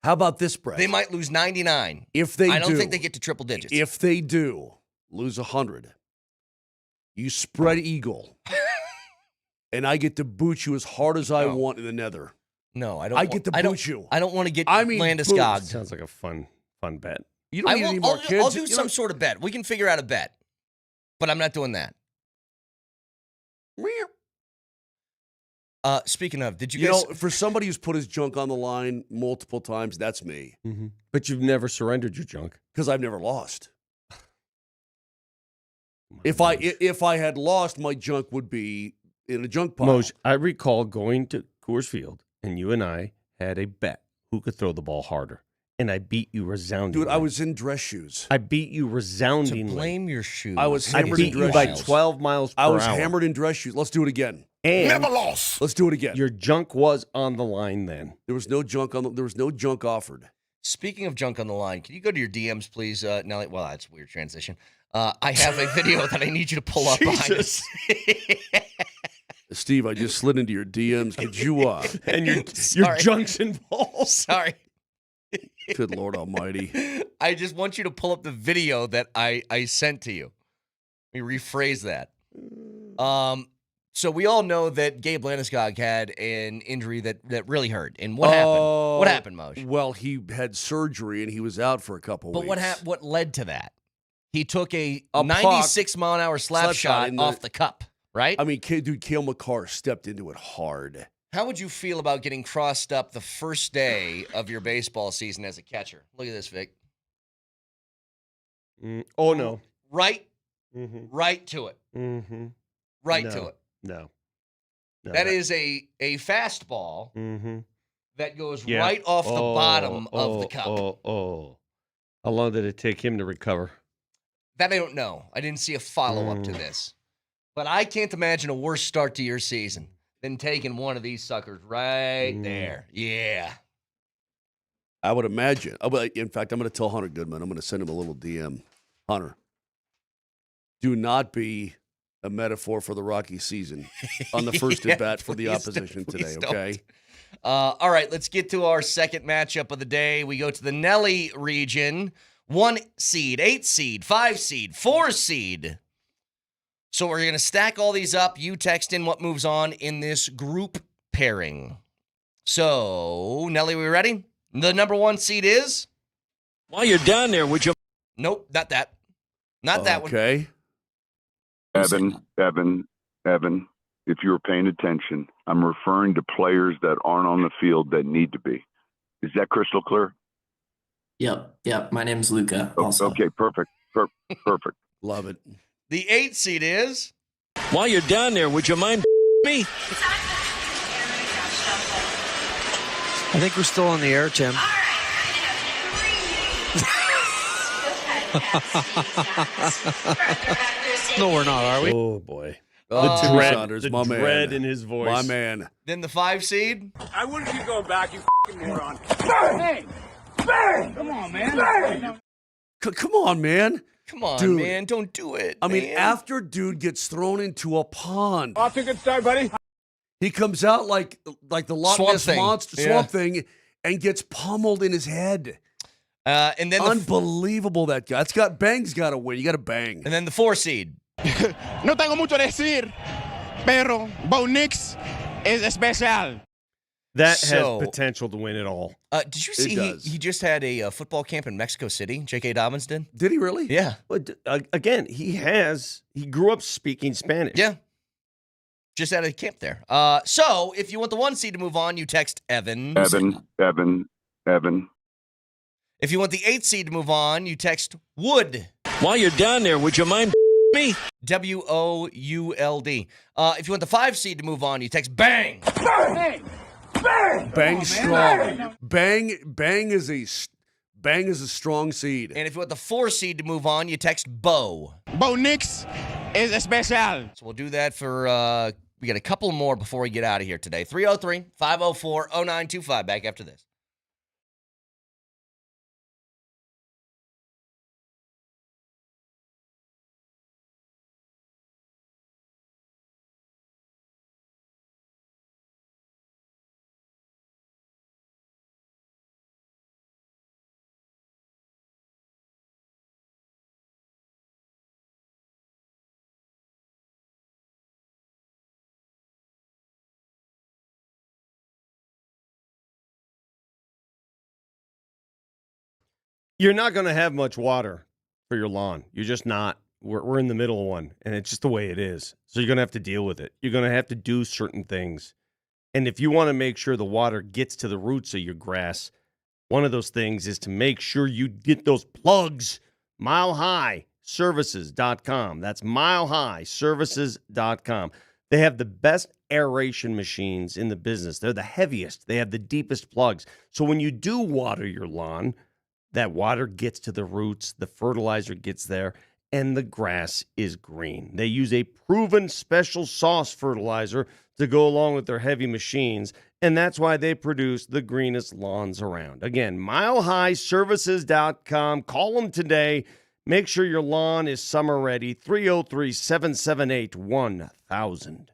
How about this, Brett? They might lose 99. I don't think they get to triple digits. If they do lose 100, you spread eagle, and I get to boot you as hard as I want in the nether. No, I don't. I get to boot you. I don't want to get Landeskog. Sounds like a fun bet. You don't need any more kids. I'll do some sort of bet. We can figure out a bet, but I'm not doing that. Speaking of, did you guys... for somebody who's put his junk on the line multiple times, that's me. But you've never surrendered your junk. Because I've never lost. If I had lost, my junk would be in a junk pile. Moshe, I recall going to Coors Field, and you and I had a bet who could throw the ball harder. And I beat you resoundingly. Dude, I was in dress shoes. I beat you resoundingly. To blame your shoes. I was hammered in dress shoes. I beat you by 12 miles per hour. I was hammered in dress shoes. Let's do it again. And never lost. Let's do it again. Your junk was on the line then. There was no junk there was no junk offered. Speaking of junk on the line, can you go to your DMs, please, Nelly? Well, that's a weird transition. I have a video that I need you to pull up behind us. Steve, I just slid into your DMs. Get you up. And your junk's involved. Sorry. Good Lord Almighty. I just want you to pull up the video that I sent to you. Let me rephrase that. So we all know that Gabe Landeskog had an injury that really hurt. And what happened? What happened, Moshe? Well, he had surgery and he was out for a couple weeks. But what led to that? He took a 96-mile-an-hour slap shot off the cup, right? I mean, dude, Cale Makar stepped into it hard. How would you feel about getting crossed up the first day of your baseball season as a catcher? Look at this, Vic. Oh, no. Right Mm-hmm. right to it. Mm-hmm. Right to it. No. That is a fastball that goes Yeah. right off the bottom of the cup. How long did it take him to recover? That I don't know. I didn't see a follow-up to this. But I can't imagine a worse start to your season than taking one of these suckers right there. Yeah. I would imagine. In fact, I'm going to tell Hunter Goodman. I'm going to send him a little DM. Hunter, do not be a metaphor for the Rocky season on the first at bat for the opposition today, okay? All right, let's get to our second matchup of the day. We go to the Nelly region. 1 seed, 8 seed, 5 seed, 4 seed. So we're going to stack all these up. You text in what moves on in this group pairing. So, Nelly, we ready? The number 1 seed is? While you're down there, would you? Nope, not that. Not that one. Okay. Evan, if you were paying attention, I'm referring to players that aren't on the field that need to be. Is that crystal clear? Yep. My name's Luca. Also. Okay, perfect. Perfect. Love it. The 8 seed is? While you're down there, would you mind me? I think we're still on the air, Tim. No, we're not, are we? Oh, boy. The dread, Saunders, the my dread man. in his voice. My man. Then the 5 seed? I wouldn't keep going back, you fucking moron. Bang! Bang! Come on, man. Bang! Come on, man. Come on, Dude. man. Don't do it. I mean, man. after dude gets thrown into a pond, Off to a good start, buddy. he comes out like the Loch Swamp Ness Thing. monster, Yeah. Swamp Thing, and gets pummeled in his head. And then Unbelievable, that guy. Bang's got to win. You got to bang. And then the 4 seed. No tengo mucho decir, pero Bo Nix es especial. That So- has potential to win it all. Did you see he just had a football camp in Mexico City? J.K. Dobbins did? Did he really? Yeah. But again, he grew up speaking Spanish. Yeah. Just at a camp there. So if you want the 1 seed to move on, you text Evan. Evan. If you want the 8 seed to move on, you text Wood. While you're down there, would you mind me? WOULD. If you want the 5 seed to move on, you text Bang. Bang! Bang! Bang strong. Bang is a strong seed. And if you want the 4 seed to move on, you text Bo. Bo Nix es especial. So we'll do that for, we got a couple more before we get out of here today. 303-504-0925. Back after this. You're not going to have much water for your lawn. You're just not. We're in the middle of one, and it's just the way it is. So you're going to have to deal with it. You're going to have to do certain things. And if you want to make sure the water gets to the roots of your grass, one of those things is to make sure you get those plugs. MileHighServices.com. That's MileHighServices.com. They have the best aeration machines in the business. They're the heaviest. They have the deepest plugs. So when you do water your lawn, that water gets to the roots, the fertilizer gets there, and the grass is green. They use a proven special sauce fertilizer to go along with their heavy machines, and that's why they produce the greenest lawns around. Again, MileHighServices.com. Call them today. Make sure your lawn is summer ready. 303-778-1000.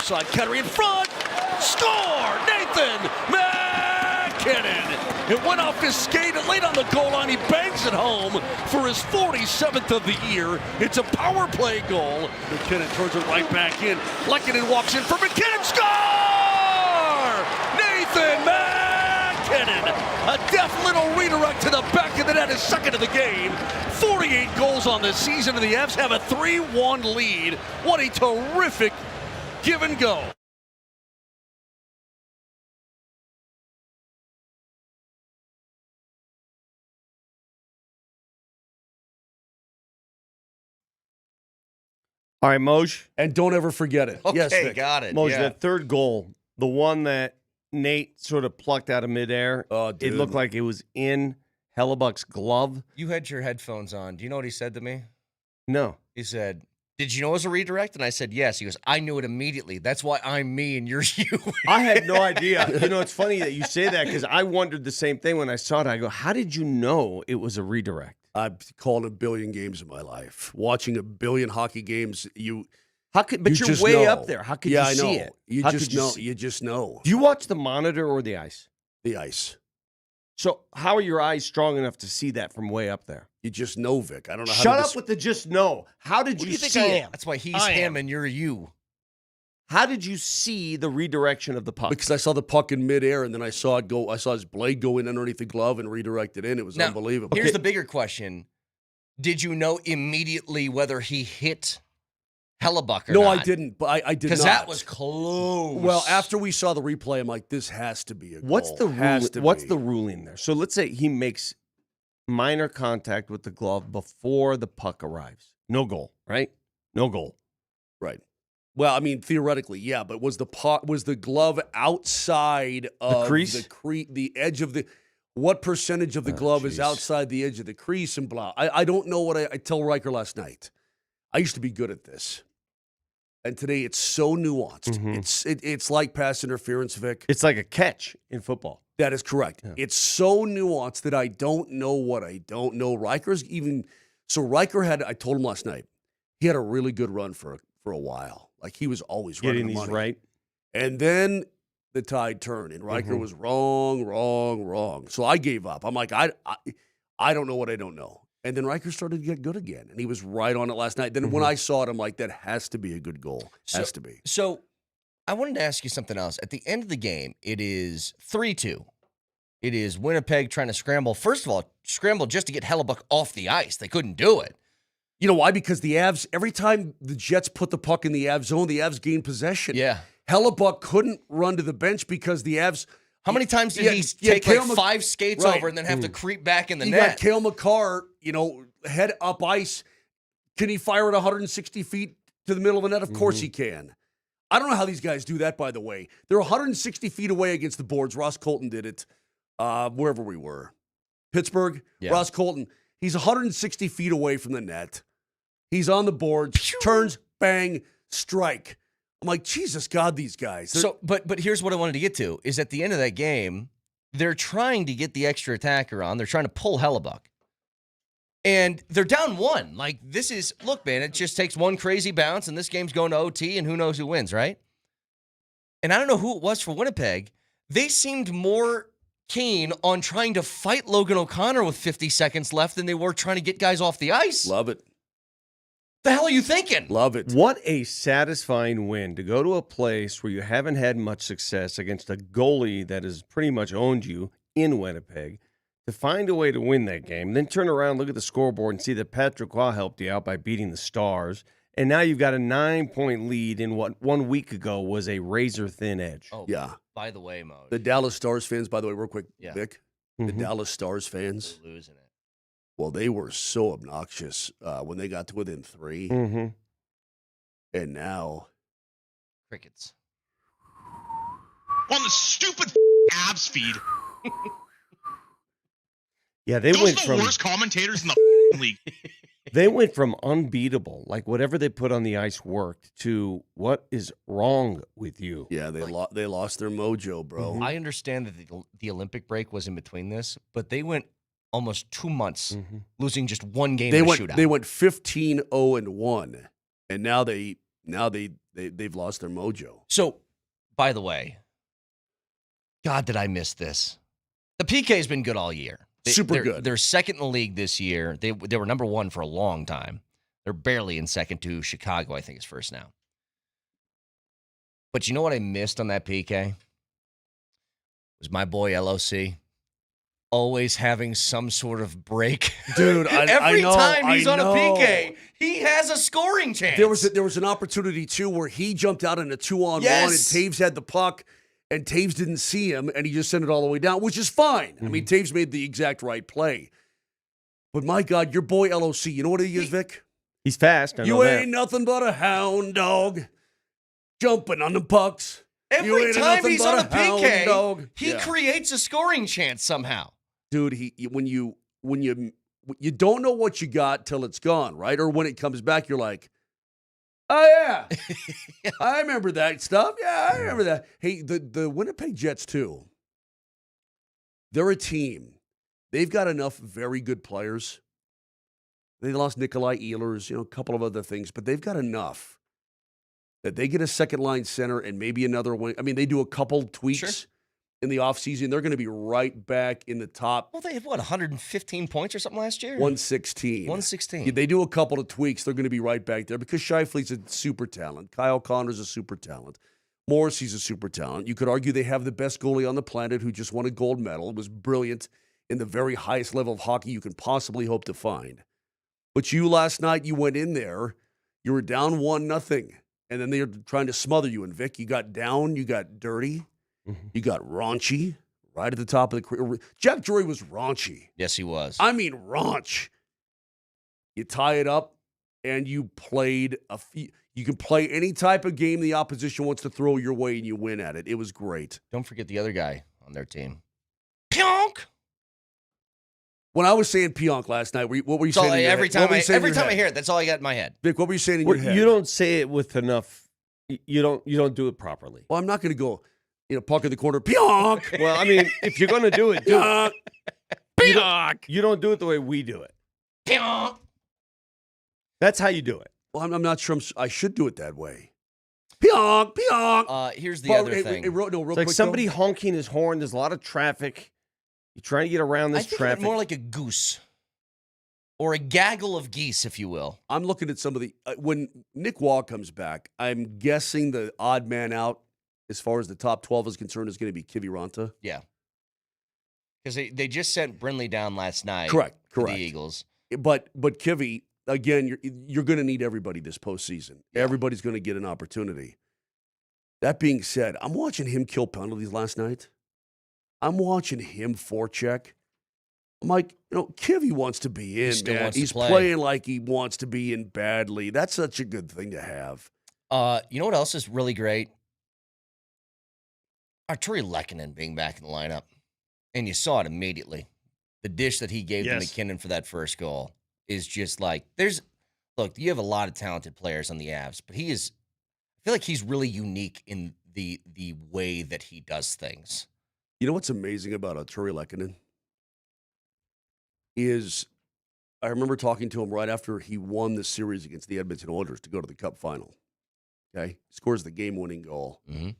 Side, Kettering in front. Score! Nathan McKinnon. It went off his skate and late on the goal line. He bangs it home for his 47th of the year. It's a power play goal. McKinnon turns it right back in. Lehkonen walks in for McKinnon. Score! Nathan McKinnon. A deft little redirect to the back of the net, his second of the game. 48 goals on the season, and the Avs have a 3-1 lead. What a terrific give and go. All right, Moj. And don't ever forget it. Okay, Yes, Vic. got it. Moj, yeah. that third goal, the one that Nate sort of plucked out of midair, it looked like it was in Hellebuck's glove. You had your headphones on. Do you know what he said to me? No. He said, "Did you know it was a redirect?" And I said, "Yes." He goes, "I knew it immediately. That's why I'm me and you're you." I had no idea. You know, it's funny that you say that because I wondered the same thing when I saw it. I go, how did you know it was a redirect? I've called a billion games in my life. Watching a billion hockey games, But you you're just way know. up there. How could Yeah, you I see know. it? You How just could you know. see- You just know. Do you watch the monitor or the ice? The ice. So how are your eyes strong enough to see that from way up there? You just know, Vic. I don't know how Shut to up with the just know. How did you think see I it? am? That's why he's I him am. and you're you. How did you see the redirection of the puck? Because I saw the puck in midair, and then I saw it go. I saw his blade go in underneath the glove and redirect it in. It was Now, unbelievable. Here's the bigger question. Did you know immediately whether he hit Hellebuck or No, not? I didn't. But I did not. Because that was close. Well, after we saw the replay, I'm like, this has to be a goal. What's the Has to What's be. the ruling there? So let's say he makes minor contact with the glove before the puck arrives. No goal, right? No goal. Right. Well, I mean, theoretically, yeah, but was the glove outside of crease? the edge of the? What percentage of the glove is outside the edge of the crease and blah? I don't know what I tell Riker last night. I used to be good at this, and today it's so nuanced. Mhm. It's like pass interference, Vic. It's like a catch in football. That is correct. Yeah. It's so nuanced that I don't know what I don't know. Riker had. I told him last night he had a really good run for a while. Like he was always Getting running the these money. right. And then the tide turned, and Riker was wrong. So I gave up. I'm like, I don't know what I don't know. And then Riker started to get good again, and he was right on it last night. Then when I saw it, I'm like, that has to be a good goal. Has to be. So I wanted to ask you something else. At the end of the game, it is 3-2. It is Winnipeg trying to scramble. First of all, scramble just to get Hellebuck off the ice. They couldn't do it. You know why? Because the Avs, every time the Jets put the puck in the Avs zone, the Avs gained possession. Yeah. Hellebuck couldn't run to the bench because the Avs. How many times did he take Cale like 5 skates Right. over and then have to creep back in the You net? got Cale McCarr, head up ice. Can he fire it 160 feet to the middle of the net? Of course he can. I don't know how these guys do that, by the way. They're 160 feet away against the boards. Ross Colton did it wherever we were. Pittsburgh, Yeah. Ross Colton. He's 160 feet away from the net. He's on the boards, turns, bang, strike. I'm like, Jesus God, these guys. So, but here's what I wanted to get to, is at the end of that game, they're trying to get the extra attacker on. They're trying to pull Hellebuck. And they're down 1. Like, look, man, it just takes one crazy bounce, and this game's going to OT, and who knows who wins, right? And I don't know who it was for Winnipeg. They seemed more keen on trying to fight Logan O'Connor with 50 seconds left than they were trying to get guys off the ice. Love it. The hell are you thinking? Love it. What a satisfying win to go to a place where you haven't had much success against a goalie that has pretty much owned you in Winnipeg, to find a way to win that game, then turn around, look at the scoreboard, and see that Patrick Roy helped you out by beating the Stars. And now you've got a 9-point lead in what 1 week ago was a razor-thin edge. Oh, Yeah. by the way, Mo. The Dallas Stars fans, by the way, real quick, Yeah. Vic, the Dallas Stars fans, Losing it. well, they were so obnoxious when they got to within 3. And now. Crickets. On the stupid Avs feed. Yeah, they Those went are the from worst commentators in the league. they went from unbeatable, like whatever they put on the ice worked, to what is wrong with you? Yeah, they lost their mojo, bro. I understand that the Olympic break was in between this, but they went almost 2 months losing just one game in a shootout. They went 15-0-1, and now they now they've lost their mojo. So, by the way, God, did I miss this? The PK has been good all year. Super good. They're second in the league this year. They were number one for a long time. They're barely in second to Chicago, I think is first now. But you know what I missed on that PK? Was my boy LOC. Always having some sort of break. Dude, Every I know, time he's I on a know. PK, he has a scoring chance. There was an opportunity, too, where he jumped out in a 2-on-1, and Taves had the puck, and Taves didn't see him, and he just sent it all the way down, which is fine. I mean, Taves made the exact right play. But, my God, your boy LOC, you know what he is, Vic? He's fast. I know You that. ain't nothing but a hound dog, jumping on the pucks. You Every ain't time nothing he's but on a hound PK, dog. he creates a scoring chance somehow. Dude, when you don't know what you got till it's gone, right? Or when it comes back, you're like, oh yeah, I remember that stuff. Yeah, I remember that. Hey, the Winnipeg Jets too. They're a team. They've got enough very good players. They lost Nikolai Ehlers, a couple of other things, but they've got enough that they get a second line center and maybe another one. I mean, they do a couple tweaks. In the offseason, they're going to be right back in the top. Well, they had, 115 points or something last year? 116. 116. Yeah, they do a couple of tweaks. They're going to be right back there because Scheifele's a super talent. Kyle Connor's a super talent. Morrissey's a super talent. You could argue they have the best goalie on the planet who just won a gold medal. It was brilliant in the very highest level of hockey you can possibly hope to find. But you last night, you went in there, you were down 1-0, and then they were trying to smother you. And Vic, you got down, you got dirty. You got raunchy right at the top of the career. Jack Drury was raunchy. Yes, he was. I mean, raunch. You tie it up, and you played you can play any type of game the opposition wants to throw your way, and you win at it. It was great. Don't forget the other guy on their team. Pionk! When I was saying Pionk last night, what were you saying? Every time I hear it, that's all I got in my head. Vic, what were you saying in your head? You don't say it with enough. You don't do it properly. Well, I'm not going to go. Puck in the corner, Pionk. Well, I mean, if you're going to do it, do it. Pionk. You don't do it the way we do it. Pionk. That's how you do it. Well, I'm not sure I should do it that way. Pionk, Pionk. Here's the other thing. It's like somebody honking his horn. There's a lot of traffic. You're trying to get around this traffic. More like a goose. Or a gaggle of geese, if you will. I'm looking at some of the when Nick Waugh comes back, I'm guessing the odd man out as far as the top 12 is concerned is going to be Kiviranta. Yeah. Because they just sent Brindley down last night. Correct. The Eagles. But Kivy, again, you're going to need everybody this postseason. Yeah. Everybody's going to get an opportunity. That being said, I'm watching him kill penalties last night. I'm watching him forecheck. I'm like, Kivy wants to be in, man. He's playing like he wants to be in badly. That's such a good thing to have. You know what else is really great? Arturi Lehkonen being back in the lineup. And you saw it immediately. The dish that he gave to McKinnon for that first goal is just like, look, you have a lot of talented players on the Avs, but I feel like he's really unique in the way that he does things. You know what's amazing about Arturi Lehkonen? Is I remember talking to him right after he won the series against the Edmonton Oilers to go to the Cup final. Okay? Scores the game-winning goal. Mm-hmm.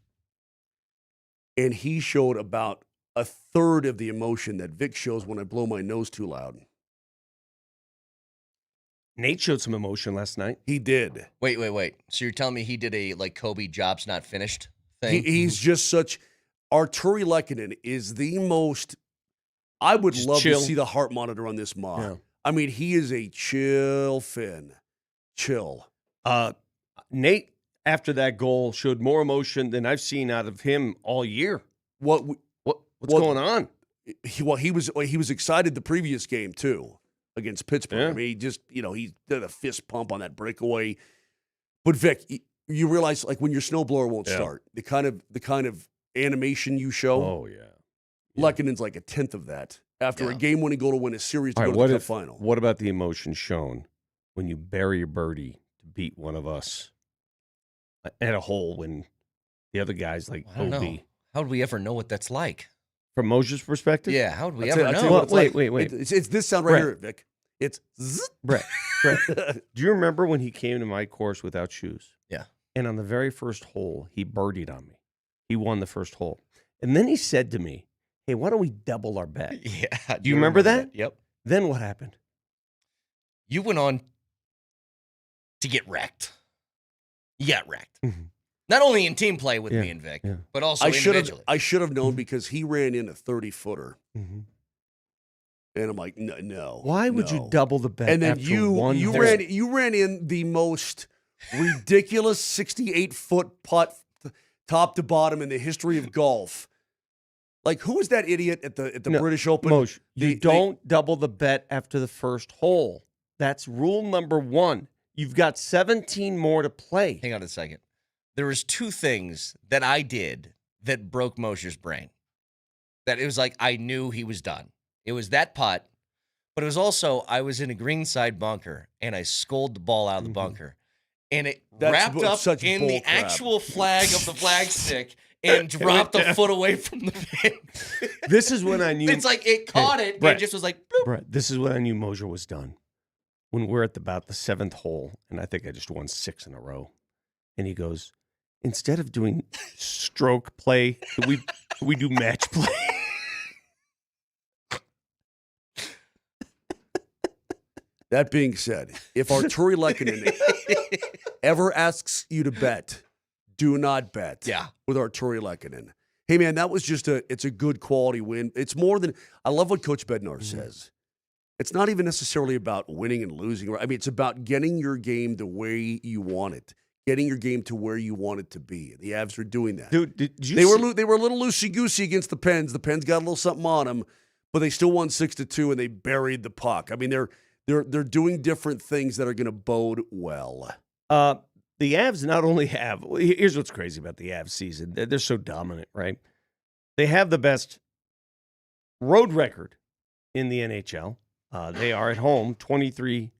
And he showed about a third of the emotion that Vic shows when I blow my nose too loud. Nate showed some emotion last night. He did. Wait. So you're telling me he did a, Kobe job's not finished thing? He's just such... Arturi Lehkonen is the most... I would just love to see the heart monitor on this mob. Yeah. I mean, he is a chill Finn. Chill. Nate, after that goal, showed more emotion than I've seen out of him all year. What's going on? He was excited the previous game, too, against Pittsburgh. Yeah. I mean, he just, he did a fist pump on that breakaway. But, Vic, you realize, when your snowblower won't start, the kind of animation you show. Oh, yeah. Lehkonen's like a tenth of that after a game-winning goal to win a series to go to the Cup final. What about the emotion shown when you bury a birdie to beat one of us at a hole when the other guy's like I don't know. How would we ever know what that's like? From Moser's perspective? Yeah, how would we ever know? Wait. It's this sound right here, Vic. It's zzz. Brett. Do you remember when he came to my course without shoes? Yeah. And on the very first hole, he birdied on me. He won the first hole. And then he said to me, hey, why don't we double our bet? Yeah. Do you remember that? Yep. Then what happened? You went on to get wrecked. You got wrecked. Mm-hmm. Not only in team play with me and Vic, but also individually. I should have known because he ran in a 30-footer. Mm-hmm. And I'm like, no. Why would you double the bet? And then after you ran in the most ridiculous 68-foot putt, top to bottom in the history of golf. Like, who was that idiot at the British Open? Moshe, you don't double the bet after the first hole. That's rule number 1. You've got 17 more to play. Hang on a second. There was 2 things that I did that broke Moser's brain. That it was like I knew he was done. It was that putt, but it was also I was in a greenside bunker and I scolded the ball out of the bunker. And it wrapped up in the actual flag of the flagstick and dropped a foot away from the pin. This is when I knew. It's like it caught it Brett, and it just was like, bloop. Brett, this is when I knew Moser was done. When we're at about the 7th hole, and I think I just won 6 in a row. And he goes, instead of doing stroke play, can we do match play? That being said, if Arturi Lehkonen ever asks you to bet, do not bet with Arturi Lehkonen. Hey, man, that was just it's a good quality win. It's more than, I love what Coach Bednar says. It's not even necessarily about winning and losing. I mean, it's about getting your game the way you want it, getting your game to where you want it to be. The Avs are doing that. Dude, did you they were a little loosey-goosey against the Pens. The Pens got a little something on them, but they still won 6-2, and they buried the puck. I mean, they're doing different things that are going to bode well. The Avs not only have, here's what's crazy about the Avs season. They're so dominant, right? They have the best road record in the NHL. They are at home 25,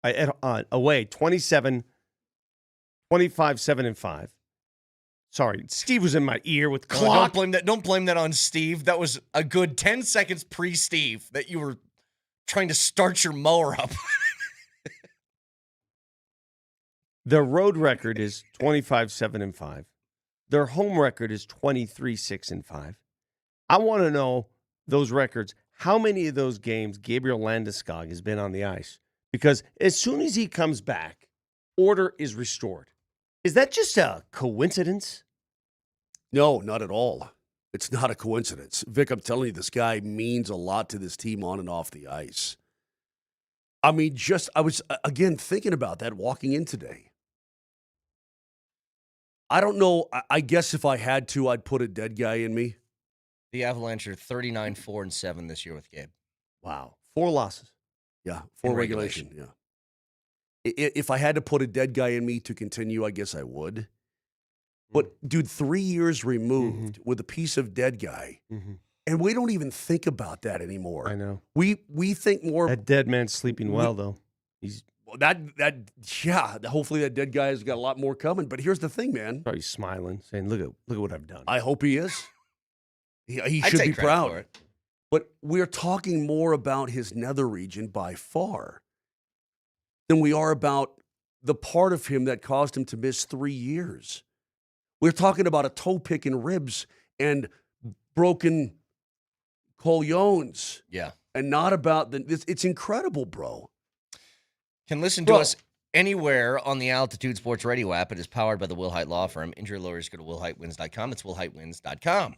7-5. Sorry, Steve was in my ear with clock. Don't blame that on Steve. That was a good 10 seconds pre-Steve that you were trying to start your mower up. Their road record is 25-7-5. Their home record is 23-6-5. I want to know those records. How many of those games Gabriel Landeskog has been on the ice? Because as soon as he comes back, order is restored. Is that just a coincidence? No, not at all. It's not a coincidence. Vic, I'm telling you, this guy means a lot to this team on and off the ice. I mean, I was, again, thinking about that walking in today. I don't know. I guess if I had to, I'd put a dead guy in me. The Avalanche are 39-4-7 this year with Gabe. Wow. 4 losses. Yeah, 4 regulation. Yeah. If I had to put a dead guy in me to continue, I guess I would. But, dude, 3 years removed with a piece of dead guy, and we don't even think about that anymore. I know. We think more. That dead man's sleeping well, though. He's hopefully that dead guy has got a lot more coming. But here's the thing, man. Probably smiling, saying, "Look at what I've done." I hope he is. He should be proud. For it. But we're talking more about his nether region by far than we are about the part of him that caused him to miss 3 years. We're talking about a toe pick in ribs and broken colognes. Yeah. And not about it's incredible, bro. Can listen to us anywhere on the Altitude Sports Radio app. It is powered by the Will Hite Law Firm. Injury lawyers go to willhitewins.com. It's willhitewins.com.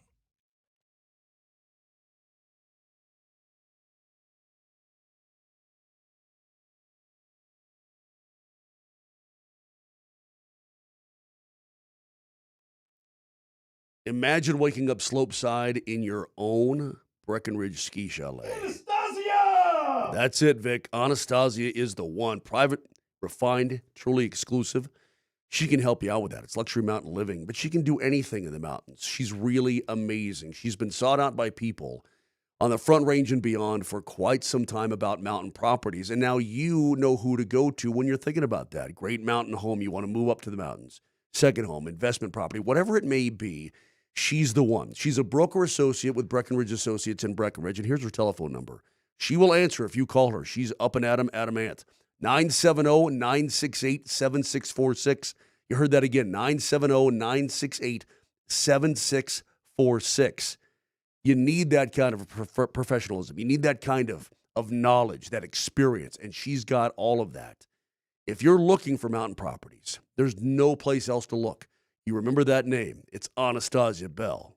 Imagine waking up slopeside in your own Breckenridge ski chalet. Anastasia! That's it, Vic. Anastasia is the one. Private, refined, truly exclusive. She can help you out with that. It's luxury mountain living, but she can do anything in the mountains. She's really amazing. She's been sought out by people on the Front Range and beyond for quite some time about mountain properties, and now you know who to go to when you're thinking about that. Great mountain home. You want to move up to the mountains. Second home, investment property, whatever it may be. She's the one. She's a broker associate with Breckenridge Associates in Breckenridge, and here's her telephone number. She will answer if you call her. She's up and at 'em, adamant. 970-968-7646. You heard that again, 970-968-7646. You need that kind of professionalism. You need that kind of knowledge, that experience, and she's got all of that. If you're looking for mountain properties, there's no place else to look. You remember that name. It's Anastasia Bell.